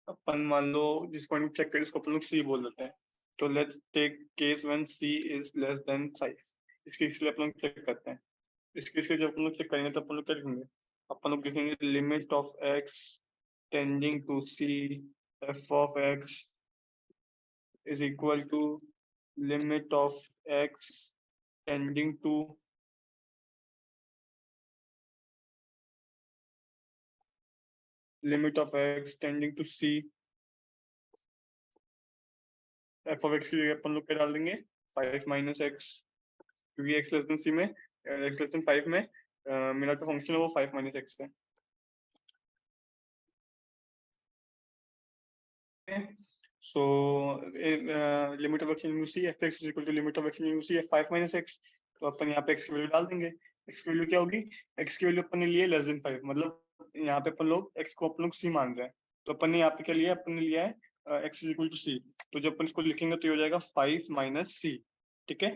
अपन मान लो जिस पॉइंट चेक करें उसको अपन लोग सी बोल देते हैं। तो let's take case when c is less than 5। इसके लिए अपन लोग चेक करते हैं। इसके लिए जब अपन लोग चेक करेंगे तो अपन लोग क्या लिखेंगे, अपन लोग लिखेंगे limit of x tending to c f of x is equal to limit of x tending to limit of x tending to c f of x की जगह अपन लोग क्या डाल देंगे 5 माइनस एक्स, क्योंकि x लेस देन c में x less than 5 में मेरा जो फंक्शन है वो 5 माइनस एक्स है। So limit of x in c f x is equal to limit of x in c f 5 minus x. तो अपन यहाँ पे x की वैल्यू डाल देंगे। x की वैल्यू क्या होगी, x की वैल्यू अपन ने लिए लेस देन 5, मतलब यहाँ पे अपन लोग x को अपन लोग c मान रहे हैं। तो अपन ने यहाँ पे क्या लिया, अपन ने लिया है x is equal to c। तो जब अपन इसको लिखेंगे तो ये हो जाएगा 5 माइनस c। ठीक है,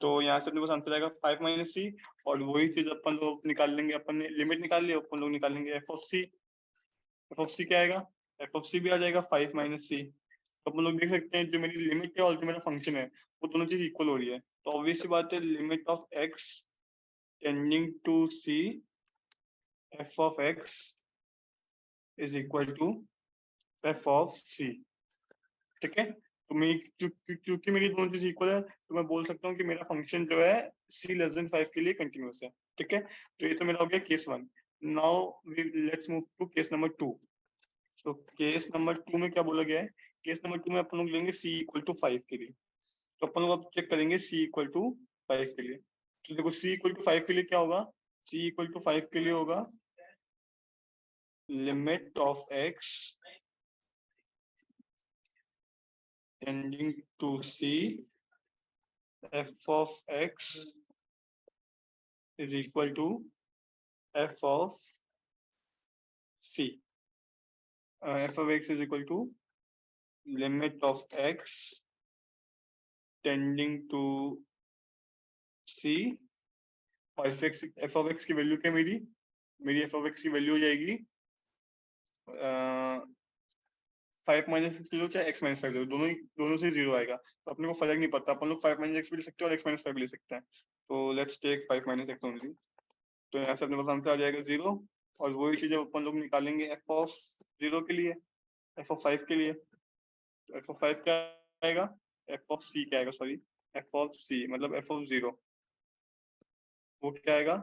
तो यहाँ से अपने पास आंसर आएगा 5 माइनस c। और वही चीज अपन लोग निकाल लेंगे, अपन ने लिमिट निकाल लिया, अपन लोग निकालेंगे f of c. F of c क्या आएगा, एफ ऑफ सी भी आ जाएगा 5 माइनस सी। तो अपन लोग देख सकते हैं जो मेरी लिमिट है और जो मेरा फंक्शन है वो दोनों चीज इक्वल हो रही है। तो ऑब्वियस सी बात है limit of x tending to c f of x is equal to f of c. ठीक है, तो मेरी क्योंकि मेरी दोनों चीज इक्वल है तो मैं बोल सकता हूँ कि मेरा फंक्शन जो है सी लेस देन 5 के लिए कंटिन्यूअस है। ठीक है, तो ये तो मेरा हो गया case 1। Now we let's move to case number 2। तो केस नंबर 2 में क्या बोला गया है, केस नंबर 2 में अपन लोग लेंगे सी इक्वल टू 5 के लिए। तो अपन लोग अब चेक करेंगे सी इक्वल टू 5 के लिए। तो देखो सी इक्वल टू 5 के लिए क्या होगा, सी इक्वल टू 5 के लिए होगा limit of x tending to c f of x is equal to f of c. F of x is equal to limit of x tending to c. और f of x की value क्या मेरी, मेरी f of x की value हो जाएगी 5 minus x ले लो चाहे एक्स माइनस 5 ले लो, दोनों से 0 आएगा। तो अपने को फर्क नहीं पड़ता, अपन लोग 5 माइनस एक्स भी ले सकते हैं और एक्स माइनस 5 भी ले सकते हैं। तो let's take 5 minus x only. तो यहाँ से अपने पास आंसर आ जाएगा 0। और वही चीज अपन लोग निकालेंगे एफ ऑफ 0 के लिए, एफ ऑफ 5 के लिए। तो एफ ऑफ 5 क्या आएगा, एफ ऑफ सी क्या आएगा, सॉरी एफ ऑफ सी मतलब एफ ऑफ 0 वो क्या आएगा,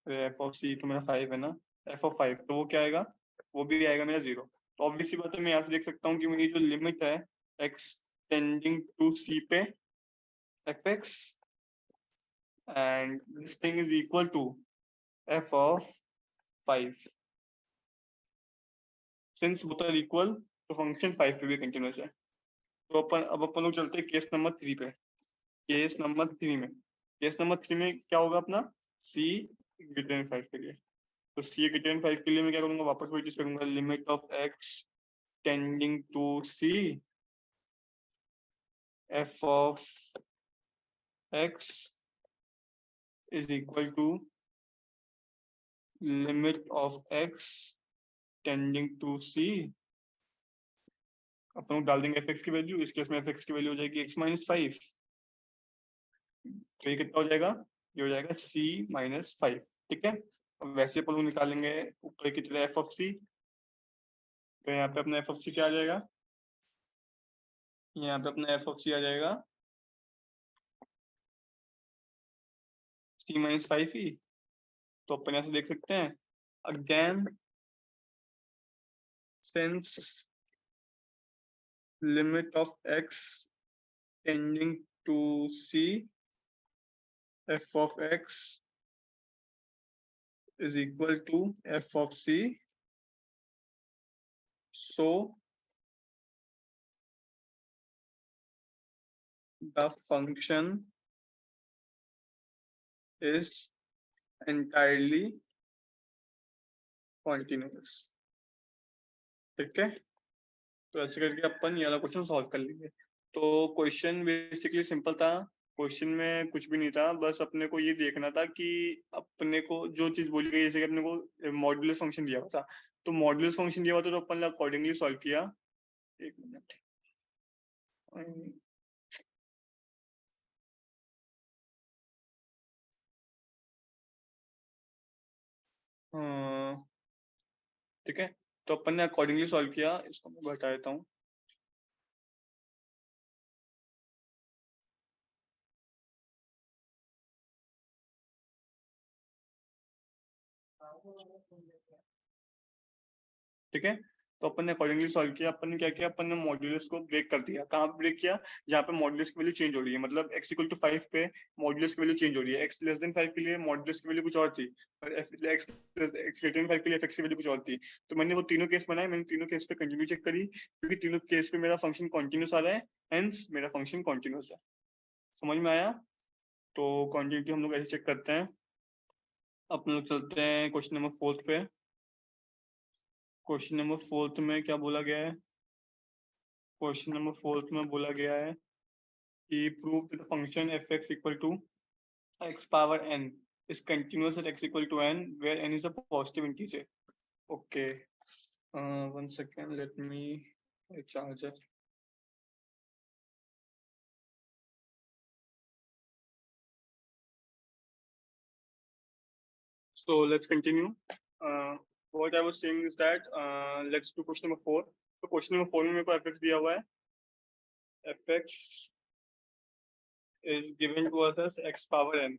एफ ऑफ सी तो मेरा 5 है ना, एफ ऑफ 5 तो वो क्या आएगा, वो भी आएगा मेरा 0। तो ऑब्वियसली बात है मैं यहाँ से देख सकता हूँ कि मेरी जो लिमिट है एक्स टेंडिंग टू सी पे f x and this thing is equal to f of 5। Since both are equal तो फंक्शन 5 पे भी कंटिन्यूअस है। तो अपन लोग चलते हैं केस नंबर 3 पे। केस नंबर 3 में, केस नंबर 3 में क्या होगा अपना, सी ग्रेटर देन 5 के लिए। तो सी ग्रेटर देन 5 के लिए मैं क्या करूंगा, वापस वही चीज करूंगा, limit of x tending to c f of x is equal to limit of x tending to c। अपन लोग डाल देंगे fx की वैल्यू, इस केस में fx की वैल्यू हो जाएगी x माइनस 5। तो ये कितना हो जाएगा, ये हो जाएगा c माइनस 5। ठीक है, अब वैसे अपन लोग निकालेंगे ऊपर की तरह f ऑफ c। तो यहाँ पे अपना f ऑफ c क्या आ जाएगा, यहाँ पे अपना f ऑफ c आ जाएगा c माइनस 5 ही। तो अपन यहाँ से देख सकते हैं again since limit of x tending to c f of x is equal to f of c, so the function is entirely continuous। ठीक है, तो ऐसे करके अपन ये वाला क्वेश्चन सॉल्व कर लेंगे। तो क्वेश्चन बेसिकली सिंपल था, क्वेश्चन में कुछ भी नहीं था, बस अपने को ये देखना था कि अपने को जो चीज बोली गई, जैसे कि अपने को मॉड्यूलस फंक्शन दिया हुआ था, तो मॉड्यूलस फंक्शन दिया हुआ था तो अपन ने अकॉर्डिंगली सॉल्व किया। एक मिनट, ठीक है, तो अपन ने अकॉर्डिंगली सॉल्व किया। इसको मैं बता देता हूँ। ठीक है, तो अपन ने अकॉर्डिंगली सॉल्व किया। अपन ने क्या किया, अपन ने मॉड्यूलस को ब्रेक कर दिया। कहाँ पे ब्रेक किया, जहाँ पे मॉड्यूलस की वैल्यू चेंज हो रही है, मतलब x इक्वल टू 5 पे मॉड्यूलस की वैल्यू चेंज हो रही है। x लेस देन 5 के लिए मॉड्यूलस की वैल्यू कुछ और थी, और x ग्रेटर देन 5 के लिए fx की वैल्यू कुछ और थी। तो मैंने वो तीनों केस बनाए, मैंने तीनों केस पे कंटिन्यू चेक करी, क्योंकि तीनों केस पे मेरा फंक्शन कॉन्टिन्यूस आ रहा है, हेंस मेरा फंक्शन कॉन्टिन्यूस है। समझ में आया? तो कॉन्टिन्यूटी हम लोग ऐसे चेक करते हैं। अपन लोग चलते हैं क्वेश्चन नंबर 4 पे। क्वेश्चन नंबर 4 में क्या बोला गया है, क्वेश्चन नंबर 4 में बोला गया है कि prove that the function f(x) equal to x power n is continuous at x equal to n where n is a positive integer। Okay, 1 second, let me charge it। So let's continue। What I was saying is that let's do question number 4। तो question number 4 में मेरे को fx दिया हुआ है, fx is given to us as x power n,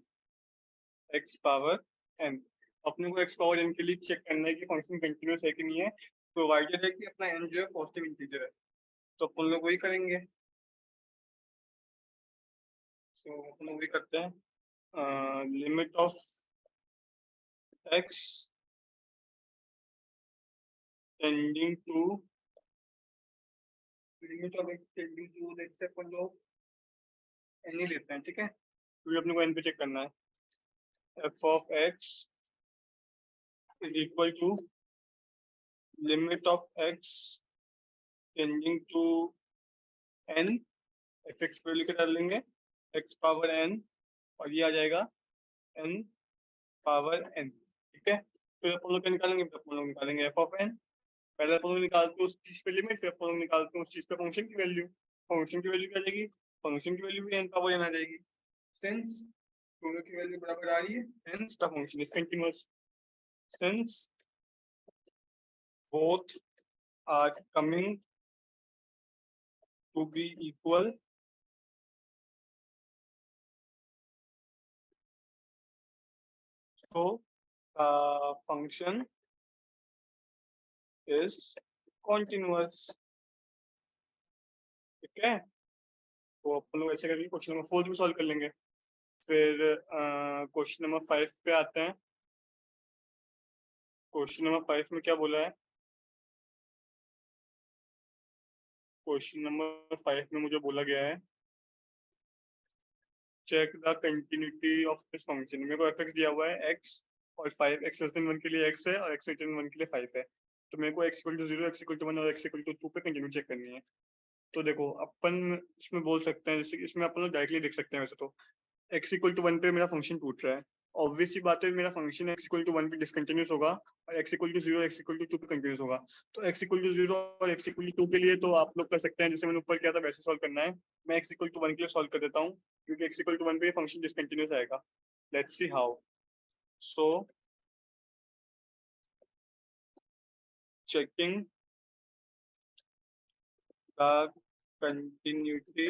x power n। अपने को x power n के लिए चेक करना है कि फंक्शन कंटिन्यूस है कि नहीं है। प्रोवाइडेड है कि अपना n जो है पॉजिटिव इंटीजर है, तो अपन लोग वही करेंगे। तो अपन लोग वही करते हैं। Limit of x tending to, limit of x tending to, let's say अपन लोग n ही लेते हैं। ठीक है, क्योंकि अपने को n पे चेक करना है। f of x is equal to limit of x tending to n, fx पे लिख डाल लेंगे x पावर n, और ये आ जाएगा n पावर n। ठीक है, फिर अपन लोग क्या निकालेंगे, फिर अपन लोग निकालेंगे f ऑफ n। पहले अपन लोग निकालते हैं उस चीज पे लिमिट, फिर अपन लोग निकालते हैं उस चीज पे फंक्शन की वैल्यू। फंक्शन की वैल्यू क्या आ जाएगी, फंक्शन की वैल्यू भी n पावर n आ जाएगी। सिंस दोनों की वैल्यू बराबर आ रही है, hence the function is continuous. Since both are coming to be equal, so function is continuous। ठीक है, तो अपन लोग ऐसे करके क्वेश्चन नंबर 4 भी सॉल्व कर लेंगे। फिर क्वेश्चन नंबर 5 पे आते हैं। क्वेश्चन नंबर 5 में क्या बोला है, क्वेश्चन नंबर 5 में मुझे बोला गया है check the continuity of this function. मेरे को fx दिया हुआ है x और 5, x लेस देन 1 के लिए x है और x लेस देन 1 के लिए 5 है। तो मेरे को x equal to 0, x equal to 1 और x इक्वल टू 2 पे कंटिन्यू चेक करनी है। तो देखो अपन इसमें बोल सकते हैं, जैसे इसमें अपन लोग डायरेक्टली देख सकते हैं वैसे तो x इक्वल टू 1 पे मेरा फंक्शन टूट रहा है, ऑब्वियस सी बात है मेरा फंक्शन x इक्वल टू 1 पे डिसकंटिन्यूस होगा और x equal to 0 x equal to 2 पे कंटिन्यूस होगा। तो x इक्वल टू 0 और x इक्वल टू 2 के लिए तो आप लोग कर सकते हैं जैसे मैंने ऊपर किया था वैसे सॉल्व करना है। मैं x इक्वल टू 1 के लिए सॉल्व कर देता हूँ क्योंकि x इक्वल टू 1 पे फंक्शन डिसकंटिन्यूस आएगा। Let's see how. So checking the continuity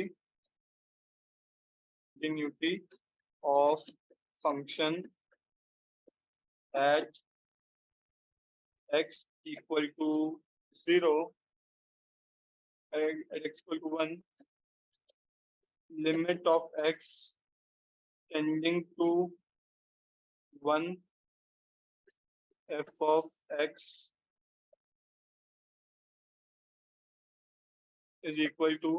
of function at x equal to 0 at x equal to 1, limit of x tending to 1 f of x is equal to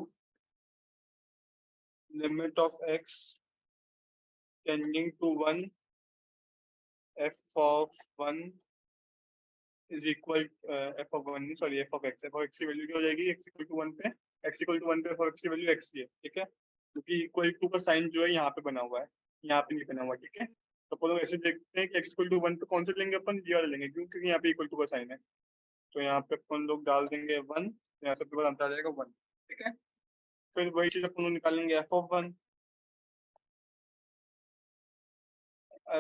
limit of x tending to 1 f of 1 is equal f of 1 sorry f of x की value क्या हो जाएगी x equal to 1 पे x equal to 1 पे f of x की value x ही है, ठीक है, क्योंकि इक्वल टू का साइन जो है यहाँ पे बना हुआ है, यहाँ पे नहीं बना हुआ, ठीक है। तो अपन लोग ऐसे देखते हैं कि x इक्वल टू 1 पे कौन से लेंगे अपन, ये वाला लेंगे, क्यों, क्योंकि यहाँ पे इक्वल टू का साइन है। तो यहाँ पे अपन लोग डाल देंगे 1, यहाँ से बाद आंसर आ जाएगा 1, ठीक है। फिर वही चीज अपन लोग निकालेंगे f of 1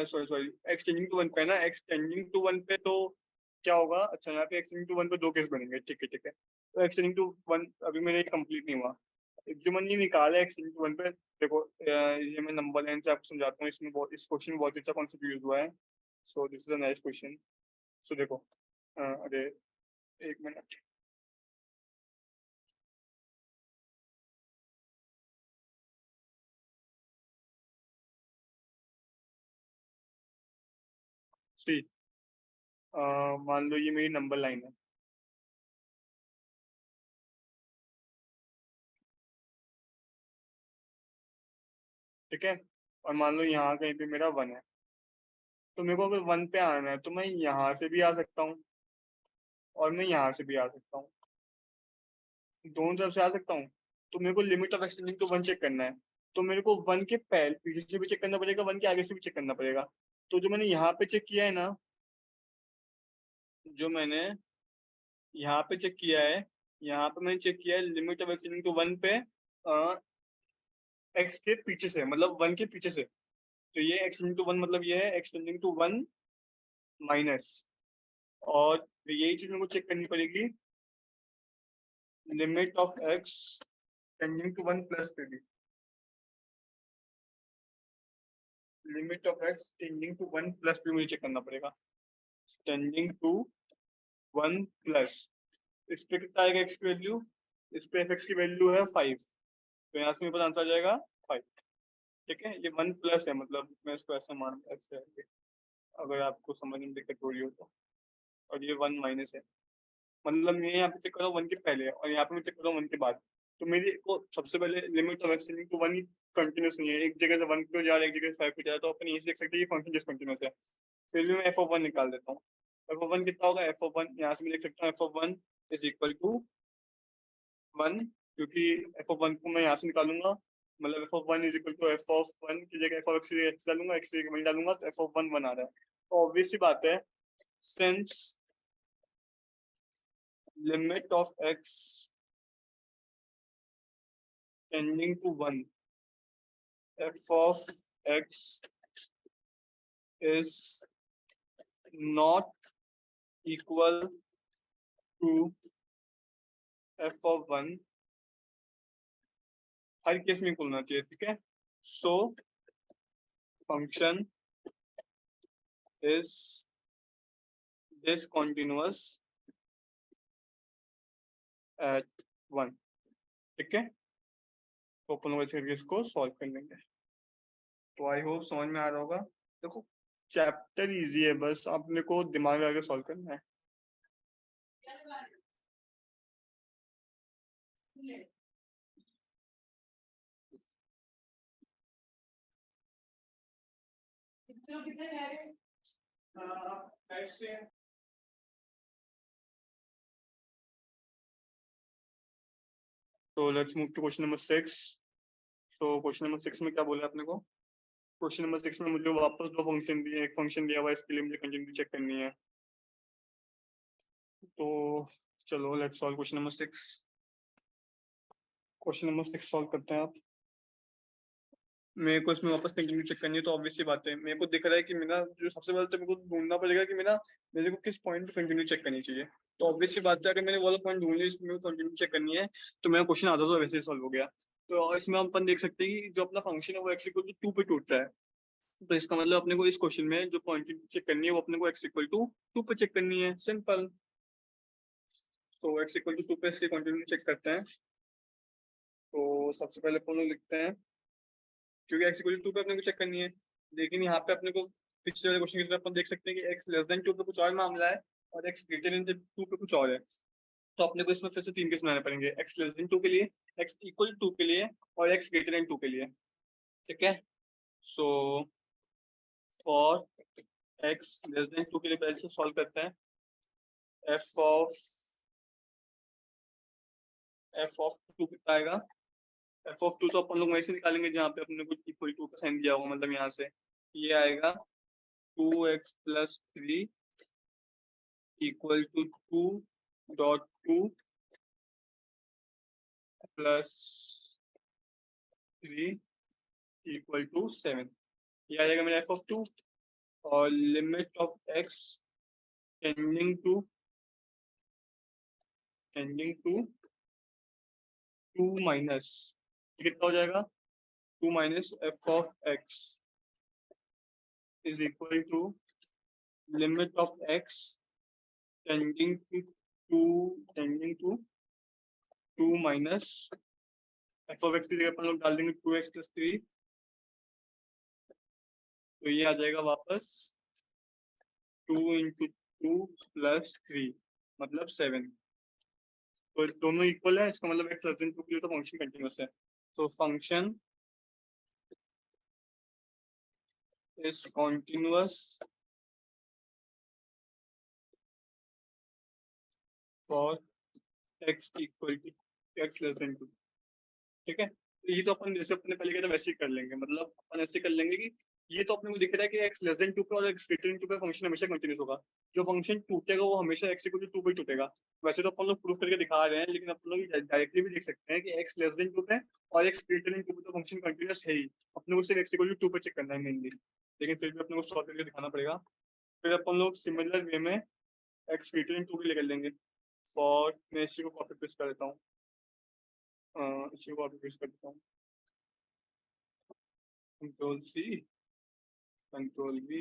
sorry x tending to 1 पे ना, x टेंडिंग टू 1 पे तो क्या होगा, अच्छा यहाँ पे x टेंडिंग टू 1 पे दो केस बनेंगे, ठीक है ठीक है। तो x टेंडिंग टू 1 अभी मेरे कंप्लीट नहीं हुआ, जो मैंने निकाला है x टेंडिंग टू 1 पे, देखो ये मैं नंबर लाइन से आपको समझाता हूँ, इसमें बहुत, इस क्वेश्चन में बहुत अच्छा कॉन्सेप्ट यूज हुआ है। So this is a nice question. So देखो अरे एक मिनट, सी मान लो ये मेरी नंबर लाइन है, ठीक है, और मान लो यहाँ कहीं पे मेरा 1 है, तो मेरे को अगर 1 पे आना है तो मैं यहाँ से भी आ सकता हूँ और मैं यहाँ से भी आ सकता हूँ, दोनों तरफ से आ सकता हूँ। तो मेरे को limit of x tending to 1 check करना है, तो मेरे को 1 के पहले पीछे से भी चेक करना पड़ेगा, 1 के आगे से भी चेक करना पड़ेगा। तो जो मैंने यहाँ पे चेक किया है ना, जो मैंने यहाँ पे चेक किया है, यहाँ पे मैंने चेक किया है लिमिट ऑफ एक्सटेंडिंग टू 1 पे एक्स के पीछे से, मतलब 1 के पीछे से। तो ये एक्सटेंडिंग टू 1 मतलब ये है एक्सटेंडिंग टू 1 माइनस, और यही चीज मेरे को चेक करनी पड़ेगी limit of x tending to 1 plus पे भी, limit of x tending to 1 plus भी मुझे चेक करना पड़ेगा, टेंडिंग टू 1 प्लस, इस पे कितना आएगा एक्स की वैल्यू, इस पे एफ एक्स की वैल्यू है 5, तो यहाँ से मेरे पास आंसर आ जाएगा 5, ठीक है। ये 1 प्लस है, मतलब मैं इसको ऐसे मान ऐसे है, अगर आपको समझने में दिक्कत हो रही हो तो, और ये 1 माइनस है, मतलब मैं यहाँ पे चेक कर रहा हूँ 1 के पहले और यहाँ पे मैं चेक कर रहा हूँ 1 के बाद। तो मेरी को सबसे पहले लिमिट ऑफ एक्सटेंडिंग टू 1 ही कंटिन्यूस नहीं है, एक जगह से 1 पे जा रहा है, एक जगह से 5 पे जा रहा है, तो अपन ये देख सकते हैं ये फंक्शन डिसकंटिन्यूस है। फिर भी मैं एफ ऑफ 1 निकाल देता हूँ, एफ ऑफ 1 कितना होगा, एफ ऑफ 1 यहाँ से मैं लिख सकता हूँ f of 1 is equal to 1, क्योंकि एफ ऑफ 1 को मैं यहाँ से निकालूंगा, मतलब f of 1 is equal to f of 1 की जगह एफ ऑफ एक्स डालूंगा, एक्स की जगह डालूंगा, तो एफ ऑफ 1 1 आ रहा है। तो ऑब्वियस सी बात है, since limit of x tending to 1 f of x is not equal to f of 1, हर केस में इक्वल होना चाहिए, ठीक है। So function is discontinuous at 1, ठीक है। तो अपन लोग ऐसे करके इसको सॉल्व कर लेंगे। तो आई होप समझ में आ रहा होगा। देखो चैप्टर इजी है, बस आपने को दिमाग लगा के सॉल्व करना है। तो let's move to question number 6। तो क्वेश्चन नंबर 6 में क्या बोला आपने को? क्वेश्चन नंबर 6 में मुझे वापस दो फंक्शन दिए, एक फंक्शन दिया हुआ है, इसके लिए मुझे कंटिन्यूटी चेक करनी है। तो चलो let's solve question number 6। Question number 6 solve करते हैं आप। मेरे को इसमें वापस कंटिन्यू चेक करनी है, तो ऑब्वियसली बात है मेरे को दिख रहा है कि मेरा जो सबसे पहले तो मेरे को ढूंढना पड़ेगा कि मेरे को किस पॉइंट पे कंटिन्यू चेक करनी चाहिए। तो ऑब्वियसली बात है, अगर मैंने वाला पॉइंट ढूंढ लिया इसमें कंटिन्यू चेक करनी है, तो मेरा क्वेश्चन आधा तो वैसे ही सॉल्व हो गया। तो इसमें हम अपन देख सकते हैं कि जो अपना फंक्शन है वो एक्स इक्वल टू 2 पे टूट रहा है। तो इसका मतलब अपने को इस क्वेश्चन में जो क्वांटिटी चेक करनी है वो अपने को एक्स इक्वल टू 2 पे चेक करनी है, सिंपल। तो एक्स इक्वल टू 2 पे इसकी क्वांटिटी चेक करते हैं। तो सबसे पहले अपन लोग लिखते हैं, क्योंकि एक्स इक्वल टू पे अपने को चेक करनी है, लेकिन यहाँ पे अपने को पिछले वाले क्वेश्चन की तरह अपन देख सकते हैं कि एक्स लेस देन 2 पे कुछ और मामला है और एक्स ग्रेटर देन 2 पे कुछ और है। तो अपने को इसमें फिर से 3 केस बनाने पड़ेंगे, एक्स लेस देन 2 के लिए, एक्स इक्वल 2 के लिए और एक्स ग्रेटर देन 2 के लिए। ठीक है, so for x less than 2 के लिए पहले से सॉल्व करते हैं। एफ ऑफ 2 कितना आएगा? एफ ऑफ 2 तो अपन लोग वहीं से निकालेंगे जहाँ पे अपने को इक्वल टू का साइन दिया होगा, मतलब यहाँ से ये आएगा 2x plus 3 equal to 2.2 plus 3 equal to 7। ये आ जाएगा मेरा एफ ऑफ 2। और limit of x tending to 2 minus, कितना हो जाएगा? 2 minus f of x is equal to limit of x tending to 2 minus f of x की जगह अपन लोग डाल देंगे 2x प्लस 3। तो ये आ जाएगा वापस 2 इंटू 2 प्लस 3 मतलब 7। तो दोनों इक्वल है, इसका मतलब एक्स लेस देन 2 के लिए तो फंक्शन कंटिन्यूअस है। तो function is continuous for x equal to x less than 2। ठीक है, तो ये तो अपन जैसे अपने पहले किया था वैसे ही कर लेंगे, मतलब अपन ऐसे कर लेंगे कि ये तो अपने को दिख रहा है कि एक्स लेस देन 2 पे और एक्स ग्रेटर देन 2 पे फंक्शन हमेशा कंटिन्यूस होगा। जो फंक्शन टूटेगा वो हमेशा एक्स इक्वल टू 2 पे टूटेगा। वैसे तो अपन लोग प्रूफ करके दिखा रहे हैं, लेकिन अपन लोग डायरेक्टली भी देख सकते हैं कि एक्स लेस देन 2 पे और एक्स ग्रेटर देन 2 पे तो फंक्शन कंटिन्यूस है ही। अपने को सिर्फ एक्स इक्वल टू 2 पे चेक करना है मेनली, लेकिन फिर भी अपने को सॉल्व करके दिखाना पड़ेगा। फिर अपन लोग सिमिलर वे में एक्स ग्रेटर देन 2 के लिए कर लेंगे। फॉर मैं इसी को कॉपी पेस्ट कर देता हूँ, इसी को कॉपी पेस्ट कर देता हूँ, कंट्रोल सी कंट्रोल वी।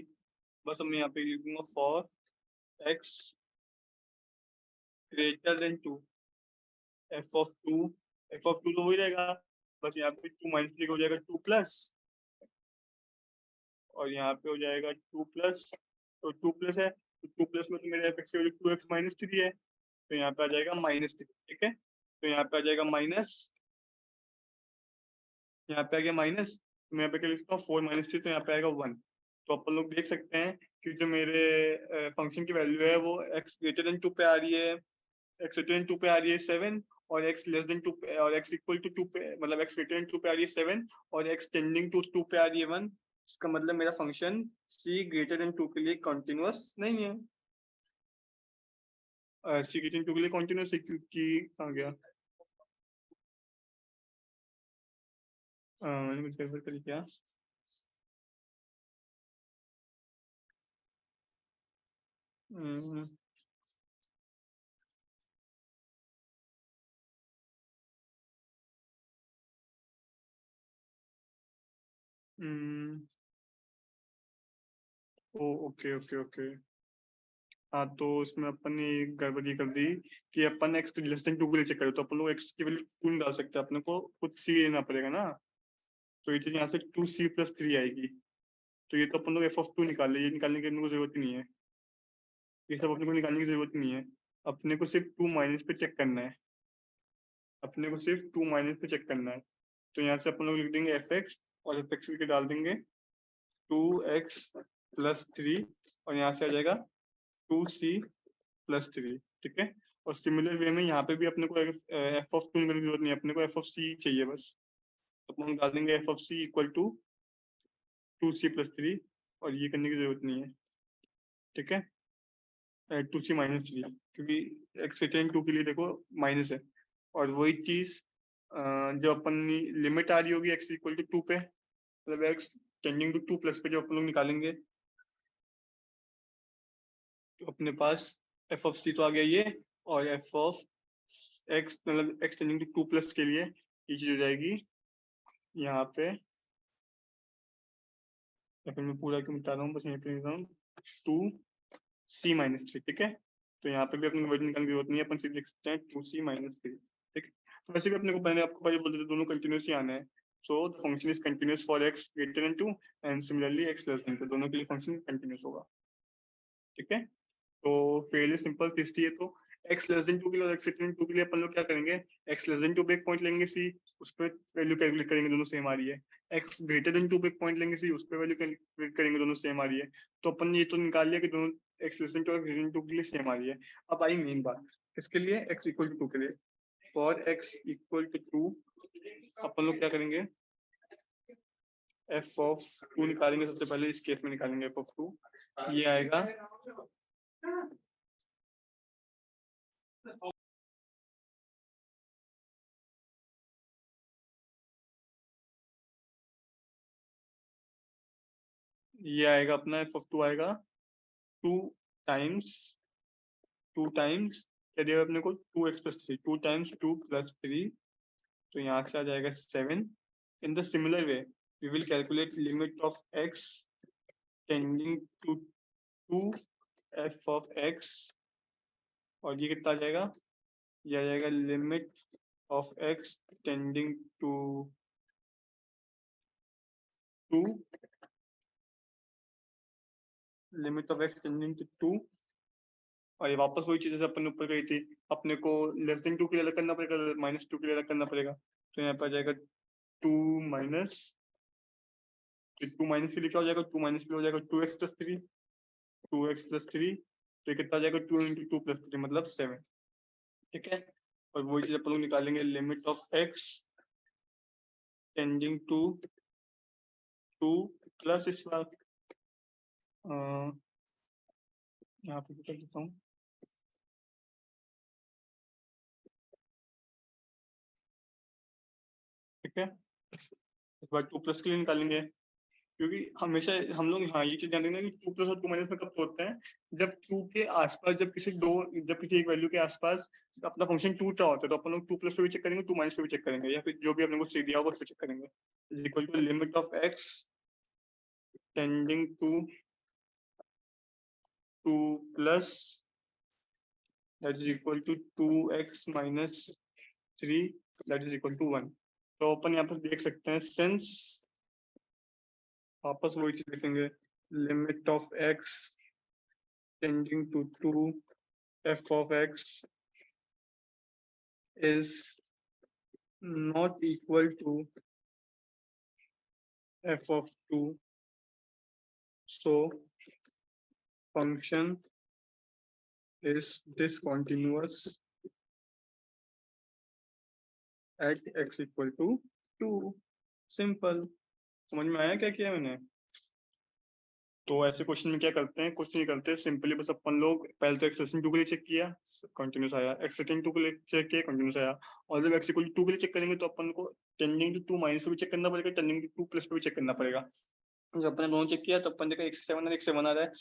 बस मैं यहाँ पे लिखूंगा for x greater than 2 f of 2, f of 2 तो वही रहेगा, बस यहाँ पे 2 माइनस 3 हो जाएगा 2 प्लस, और यहाँ पे हो जाएगा 2 प्लस। तो 2 प्लस है तो 2 प्लस में तो मेरे एफ एक्स 2x माइनस 3 है, तो यहाँ पे आ जाएगा माइनस 3। ठीक है, तो यहाँ पे आ जाएगा माइनस, यहाँ पे आ गया माइनस, मैं यहाँ पे क्या लिखता हूँ 4 माइनस 3, तो यहाँ पे आएगा 1। तो अपन लोग देख सकते हैं कि जो मेरे फंक्शन की वैल्यू है वो एक्स ग्रेटर देन 2 पे आ रही है, एक्स ग्रेटर देन 2 पे आ रही है 7, और एक्स लेस देन 2 पे और एक्स इक्वल टू 2 पे, मतलब एक्स ग्रेटर देन 2 पे आ रही है 7 और एक्स टेंडिंग टू 2 पे आ रही है 1। इसका मतलब मेरा फंक्शन सी ग्रेटर देन 2 के लिए कंटिन्यूअस नहीं है। सी ग्रेटर देन 2 के लिए कंटिन्यूअस है क्योंकि कहाँ गया, मैंने कुछ गड़बड़ कर दिया। हम्म, हम्म, ओ ओके ओके ओके। हाँ, तो इसमें अपन ने एक गड़बड़ी कर दी कि अपन एक्स लेस देन 2 के लिए चेक करें, तो अपन लोग एक्स की वैल्यू 2 नहीं डाल सकते, अपने को कुछ सी लेना पड़ेगा ना। तो ये चीज यहाँ से 2c प्लस 3 आएगी। तो ये तो अपन लोग एफ ऑफ 2 निकाल ले, ये निकालने की अपने को जरूरत ही नहीं है, ये सब अपने को निकालने की जरूरत ही नहीं है। अपने को सिर्फ 2 माइनस पे चेक करना है, अपने को सिर्फ 2 माइनस पे चेक करना है। तो यहाँ से अपन लोग लिख देंगे एफ एक्स, और एफ एक्स के डाल देंगे 2x प्लस 3, और यहाँ से आ जाएगा 2c प्लस 3। ठीक है, और सिमिलर वे में यहाँ पे भी अपने को एफ ऑफ टू निकालने की जरूरत नहीं है, अपने को एफ ऑफ सी चाहिए बस। तो हम डाल देंगे f of c equal to 2c+3 और ये करने की जरूरत नहीं है, ठीक है, 2c-3, क्योंकि एक्स टू के लिए देखो माइनस है। और वही चीज जो अपन लिमिट आ रही होगी एक्स इक्वल टू 2 पे, मतलब एक्स टेंडिंग टू 2 प्लस पे जो अपन लोग निकालेंगे, तो अपने पास एफ ऑफ सी तो आ गया ये, और एफ ऑफ एक्स मतलब एक्स टेंडिंग टू 2 प्लस के लिए ये चीज हो जाएगी यहाँ पे, या फिर मैं पूरा क्यों मिटा रहा हूँ, बस यहीं पे लिख रहा हूँ 2c-3, ठीक है। तो यहाँ पे भी अपने को वैल्यू निकालने की जरूरत नहीं है, अपन सिर्फ लिख सकते हैं 2c-3, ठीक है। तो वैसे भी अपने को पहले आपको पहले बोलते थे दोनों कंटिन्यूस ही आना है। So the function is continuous for x greater than 2 and similarly x less than 2, दोनों के लिए फंक्शन कंटिन्यूस होगा, ठीक है। तो फेयरली सिंपल किस्ती है। तो x लेस देन 2 के लिए और x ग्रेटर देन 2 के लिए अपन लोग क्या करेंगे, x लेस देन 2 पे एक पॉइंट लेंगे c, उस पर वैल्यू कैलकुलेट करेंगे, दोनों सेम आ रही है। x ग्रेटर देन 2 पे एक पॉइंट लेंगे c, उस पर वैल्यू कैलकुलेट करेंगे, दोनों सेम आ रही है। तो अपन ये तो निकाल लिया कि दोनों x लेस देन 2 और ग्रेटर देन 2 के लिए सेम आ रही है। अब आई मेन बात, इसके लिए x इक्वल टू 2 के लिए, फॉर x इक्वल टू 2 अपन लोग क्या करेंगे, f ऑफ 2 निकालेंगे। सबसे पहले इस केस में निकालेंगे f ऑफ 2, ये आएगा अपना एफ ऑफ 2 आएगा 2 टाइम्स क्या दिया अपने को 2x+3, 2 टाइम्स 2+3, तो यहाँ से आ जाएगा 7। In the similar way we will calculate limit of x tending to 2 f of x, और ये कितना आ जाएगा, ये आ जाएगा limit of x tending to 2, limit of x tending to 2, और ये वापस वही चीज जैसे अपन ने ऊपर गई थी, अपने को लेस देन 2 के लिए अलग करना पड़ेगा, -2 के लिए अलग करना पड़ेगा। तो यहाँ पर आ जाएगा 2 माइनस, 2 माइनस के लिए क्या हो जाएगा, 2 माइनस के लिए हो जाएगा 2x+3, 2x+3, तो ये कितना आ जाएगा 2 इंटू 2+3 मतलब 7, ठीक है। और वही चीज अपन लोग निकालेंगे, limit of x tending to 2 plus इस बार यहाँ पे कर देता हूँ, ठीक है। इस बार 2 प्लस के लिए निकालेंगे, क्योंकि हमेशा हम लोग हाँ ये चीज ध्यान देना कि 2 प्लस और 2 माइनस में कब होते हैं, जब 2 के आसपास, जब किसी एक वैल्यू के आसपास अपना फंक्शन 2 का होता है, तो अपन लोग 2 प्लस पे भी चेक करेंगे, 2 माइनस पे भी चेक करेंगे, या फिर जो भी अपने को सी दिया होगा उस पर चेक करेंगे। Is equal to limit of x tending to 2 plus that is equal to 2x minus 3 that is equal to 1। तो अपन यहाँ पर देख सकते हैं, सिंस वापस वही चीज लिखेंगे, limit of x tending to 2 f of x is not equal to f of 2, so function is discontinuous at x equal to 2। Simple, समझ में आया क्या किया मैंने। तो ऐसे क्वेश्चन में क्या करते हैं, कुछ नहीं करते, सिंपली बस अपन लोग पहले तो एक्स लेस देन 2 के लिए चेक किया, कंटिन्यूस आया, एक्स लेस देन 2 के लिए चेक किया, कंटिन्यूस आया, और जब एक्स इक्वल टू 2 के लिए चेक करेंगे तो अपन को टेंडिंग टू 2 माइनस पे भी चेक करना पड़ेगा, टेंडिंग टू 2 प्लस पे भी चेक करना पड़ेगा। जब अपन ने दोनों चेक किया तो अपन देखा x7 और x7 आ रहा है,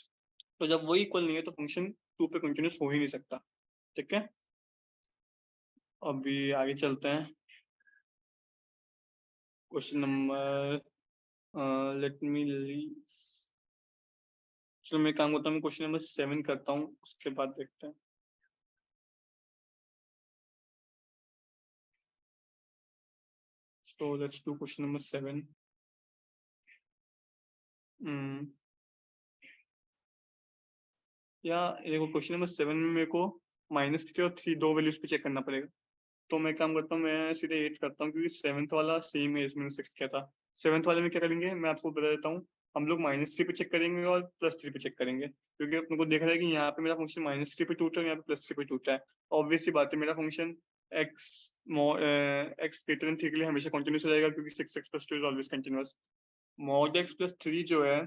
तो जब वही इक्वल नहीं है तो फंक्शन 2 पे कंटिन्यूस हो ही नहीं सकता, ठीक है। अभी आगे चलते हैं, क्वेश्चन नंबर लेट मी चलो मैं काम करता हूँ, मैं क्वेश्चन नंबर 7 करता हूँ, उसके बाद देखते हैं। So let's do question number 7. या देखो क्वेश्चन नंबर 7 में मेरे को -3 और 3 दो वैल्यूज पे चेक करना पड़ेगा, तो मैं काम करता हूँ, मैं सीधे 8 करता हूँ, क्योंकि 7th वाला सेम है इसमें 6th क्या था। 7th वाले में क्या करेंगे, मैं आपको बता देता हूँ, हम लोग -3 पे चेक करेंगे और +3 पे चेक करेंगे, क्योंकि अपने को देख रहा है कि यहाँ पे मेरा फंक्शन -3 पे टूट रहा है, यहाँ पे +3 पे टूटा है। ऑब्वियस सी बात है, मेरा फंक्शन x greater than 3 के लिए हमेशा कंटिन्यूस हो जाएगा, क्योंकि 6x + 2 is always continuous. mod x + 3 जो है,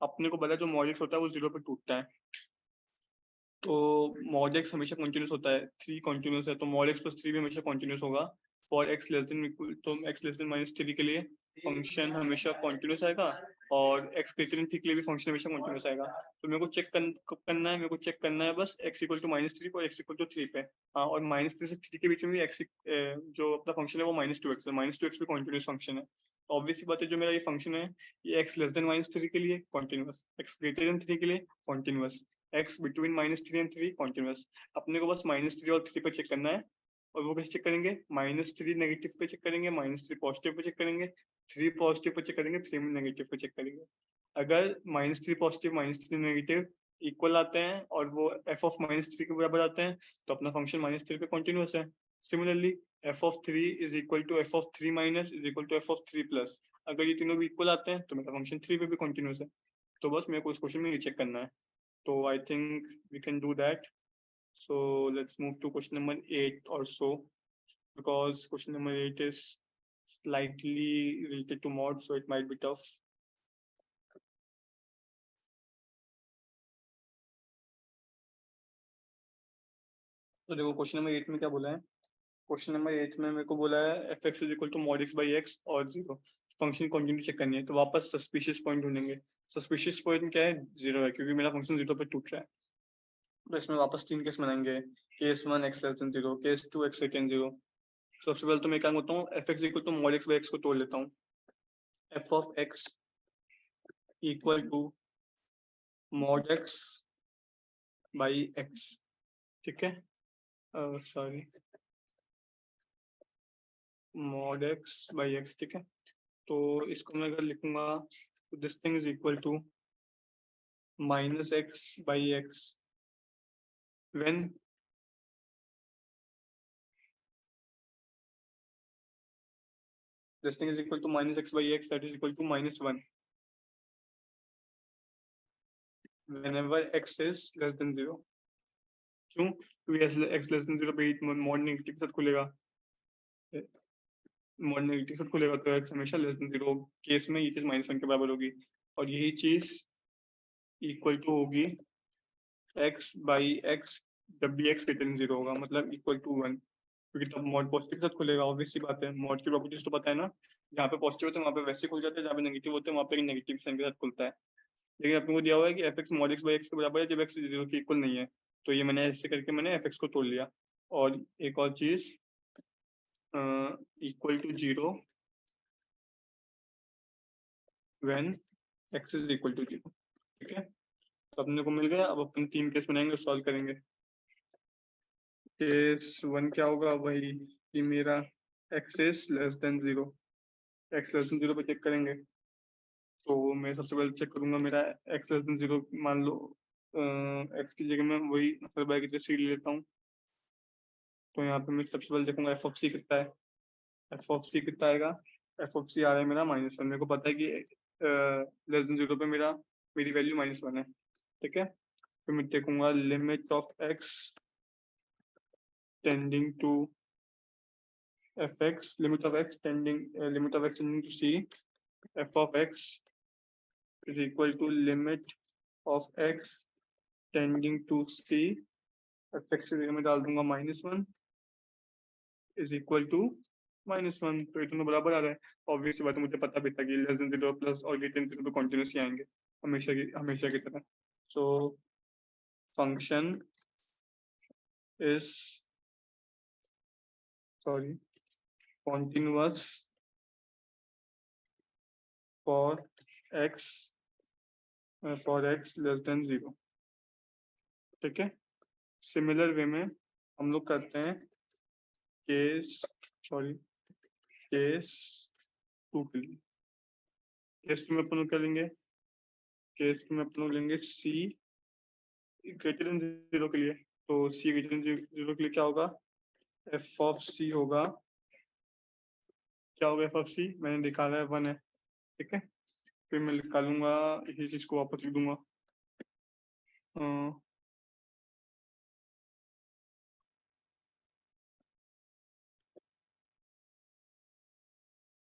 अपने को पता है जो mod x होता है वो 0 पे टूटता है, तो mod x हमेशा कंटिन्यूस होता है, 3 कंटिन्यूस है, तो mod x + 3 भी हमेशा कंटिन्यूस होगा। For x less than equal, तो x लेस देन -3 के लिए फंक्शन हमेशा कंटिन्यूस आएगा, और x ग्रेटर देन 3 के लिए भी फंक्शन हमेशा कंटिन्यूस आएगा। तो मेरे को चेक कब करना है, मेरे को चेक करना है बस x = -3 और x = 3 पे। हाँ, और -3 से 3 के बीच में भी x जो अपना फंक्शन है वो -2x है, -2x भी कंटिन्यूस फंक्शन है। ऑब्वियस सी बात है, जो मेरा ये फंक्शन है ये x लेस देन -3 के लिए कंटिन्यूस, x ग्रेटर देन 3 के लिए continuous, x between -3 and 3 continuous. अपने को बस -3 और 3 पे चेक करना है, और वो कैसे चेक करेंगे, -3 नेगेटिव पे चेक करेंगे, -3 पॉजिटिव पे चेक करेंगे, 3 पॉजिटिव पे चेक करेंगे, 3 नेगेटिव पे चेक करेंगे। अगर -3 पॉजिटिव -3 नेगेटिव इक्वल आते हैं और वो f ऑफ -3 के बराबर आते हैं, तो अपना फंक्शन -3 पे कंटिन्यूस है। Similarly f of 3 is equal to f of 3 minus is equal to f of 3 plus, अगर ये तीनों भी इक्वल आते हैं तो मेरा फंक्शन 3 पे भी कंटिन्यूस है। तो बस मेरे को इस क्वेश्चन में ये चेक करना है, तो I think we can do that. So let's move to question number 8 or so, because question number 8 is slightly related to mod, so it might be tough. तो देखो क्वेश्चन नंबर 8 में क्या बोला है, क्वेश्चन नंबर 8 में मेरे को बोला है f(x) is equal to mod x by x और 0, फंक्शन कंटिन्यू चेक करनी है, तो वापस सस्पिशियस पॉइंट ढूंढेंगे। सस्पिशियस पॉइंट क्या है, 0 है, क्योंकि मेरा फंक्शन 0 पे टूट रहा है। तो इसमें वापस 3 केस बनाएंगे, case 1 x less than 0, case 2 x greater than 0। सबसे पहले तो मैं क्या करता हूँ, f(x) equal to mod x by x को तोड़ लेता हूँ, f of x equal to mod x by x, ठीक है, sorry, mod x by x, ठीक है। तो इसको मैं अगर लिखूंगा, तो this thing is equal to -x by x when this thing is equal to -x by x, that is equal to -1 whenever x is less than 0। क्यों, क्योंकि x लेस देन 0 पे mod नेगेटिव के साथ खुलेगा, mod negative के साथ खुलेगा, तो x हमेशा लेस देन 0 केस में ये चीज -1 के बराबर होगी, और यही चीज इक्वल टू होगी x by x जब भी x greater than 0 होगा, मतलब इक्वल टू 1, क्योंकि तब mod पॉजिटिव के साथ खुलेगा। ऑब्वियस सी बात है, mod की प्रॉपर्टीज तो पता है ना, जहाँ पे पॉजिटिव होते हैं वहाँ पे वैसे खुल जाते हैं, जहाँ पे नेगेटिव होते हैं वहाँ पे नेगेटिव साइन के साथ खुलता है। लेकिन अपने को दिया हुआ है कि f(x) mod x by x के बराबर है जब x 0 के इक्वल नहीं है, तो ये मैंने ऐसे करके मैंने f(x) को तोड़ लिया। और एक और चीज, equal to 0 when x is equal to 0, ठीक है। तो अपने को मिल गया, अब अपन 3 केस बनाएंगे, सॉल्व करेंगे। केस 1 क्या होगा, वही कि मेरा x is less than 0, x less than 0 पे चेक करेंगे, तो मैं सबसे पहले चेक करूंगा मेरा x लेस देन 0, मान लो x की जगह मैं वही हर बार की तरह c ले लेता हूँ। तो यहाँ पे मैं सबसे पहले देखूंगा f ऑफ c कितना है, f ऑफ c कितना आएगा, f ऑफ c आ रहा है मेरा -1, मेरे को पता है कि लेस देन 0 पे मेरी वैल्यू -1 है, ठीक है। फिर मैं देखूंगा limit of x tending to fx, limit of x tending to c, f of x is equal to limit of x tending to c, fx की जगह में डाल दूंगा -1 इज इक्वल टू -1, तो ये दोनों बराबर आ रहा है। ऑब्वियस बात है, मुझे पता भी था कि लेस देन 0 प्लस और ग्रेटर देन 0 तो कंटिन्यूसली आएंगे हमेशा की तरह। सो function is continuous for x less than 0, ठीक है। सिमिलर वे में हम लोग करते हैं केस 2 के लिए। केस 2 में अपन क्या लेंगे, केस 2 में अपन लेंगे c ग्रेटर देन 0 के लिए, तो c ग्रेटर देन 0 के लिए क्या होगा, f ऑफ c होगा, क्या होगा f ऑफ c, मैंने दिखा रहा है 1 है, ठीक है। फिर मैं निकालूंगा इसी चीज को वापस लिख दूंगा।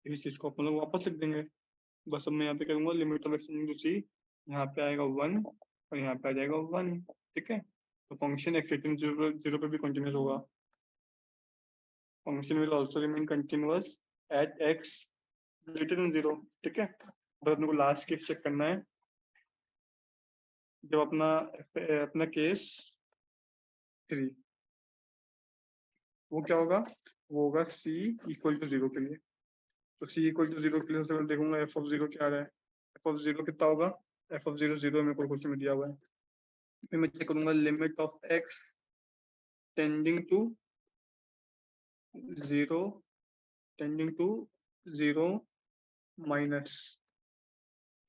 इस चीज को अपन लोग वापस लिख देंगे। बस अब मैं यहाँ पे करूंगा लिमिट ऑफ एक्स टू सी, यहाँ पे आएगा 1 और यहाँ पे आ जाएगा 1। ठीक है, तो फंक्शन एक्स जीरो पे भी कंटिन्यूस होगा। Function will also remain continuous at x greater than 0। ठीक है, बस अपने को लास्ट केस चेक करना है। जब अपना अपना केस 3, वो क्या होगा, वो होगा c इक्वल टू 0 के लिए। तो c इक्वल टू 0 के लिए सबसे पहले देखूंगा f ऑफ 0 क्या आ रहा है। f ऑफ 0 कितना होगा, f ऑफ 0 0 मेरे को क्वेश्चन में दिया हुआ है। फिर मैं चेक करूंगा limit of x tending to 0 tending to 0 minus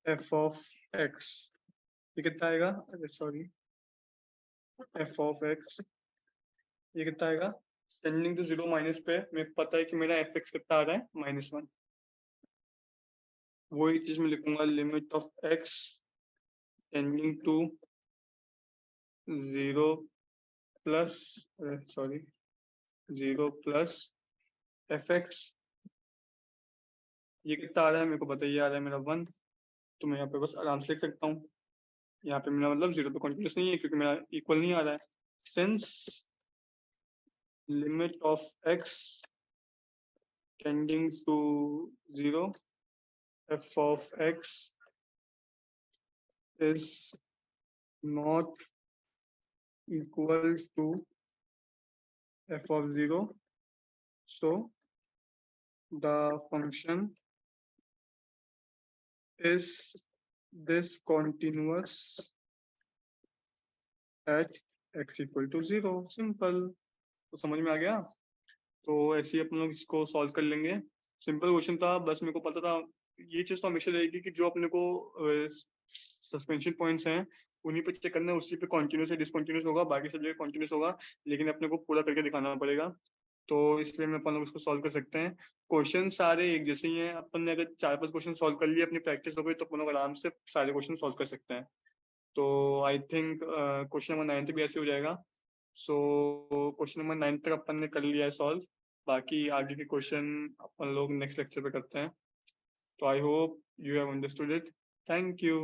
f of x। ये कितना आएगा, अरे सॉरी, f ऑफ x ये कितना आएगा, टेंडिंग टू 0 माइनस पे मेरे को पता है कि मेरा f(x) कितना आ रहा है, -1। वही चीज में लिखूंगा limit of x tending to 0 plus, sorry 0 plus f(x). ये कितना आ रहा है मेरे को बताइए, आ रहा है मेरा 1। तो मैं यहाँ पे बस आराम से लिख सकता हूँ। यहाँ पे मेरा मतलब 0 पे कॉन्टिन्यूस नहीं है क्योंकि मेरा इक्वल नहीं आ रहा है। Since limit of x tending to 0 f of x is not equal to f of 0, so the function is discontinuous at x equal to 0। Simple, तो समझ में आ गया। तो ऐसे ही अपन लोग इसको सॉल्व कर लेंगे। सिंपल क्वेश्चन था, बस मेरे को पता था ये चीज तो हमेशा रहेगी कि जो अपने को सस्पेंशन पॉइंट्स हैं उन्हीं पे चेक करना है, उसी पे कॉन्टिन्यूस या डिसकॉन्टिन्यूस होगा, बाकी सब जगह कॉन्टिन्यूस होगा, लेकिन अपने को पूरा करके दिखाना पड़ेगा। तो इसलिए मैं अपन लोग इसको सॉल्व कर सकते हैं। क्वेश्चन सारे एक जैसे ही हैं, अपन ने अगर 4-5 क्वेश्चन सॉल्व कर लिए, अपनी प्रैक्टिस हो गई, तो अपन लोग आराम से सारे क्वेश्चन सॉल्व कर सकते हैं। तो आई थिंक क्वेश्चन नंबर 9 भी ऐसे हो जाएगा। सो क्वेश्चन नंबर 9 तक अपन ने कर लिया है सॉल्व, बाकी आगे के क्वेश्चन अपन लोग नेक्स्ट लेक्चर पे करते हैं। तो I hope you have understood it. Thank you.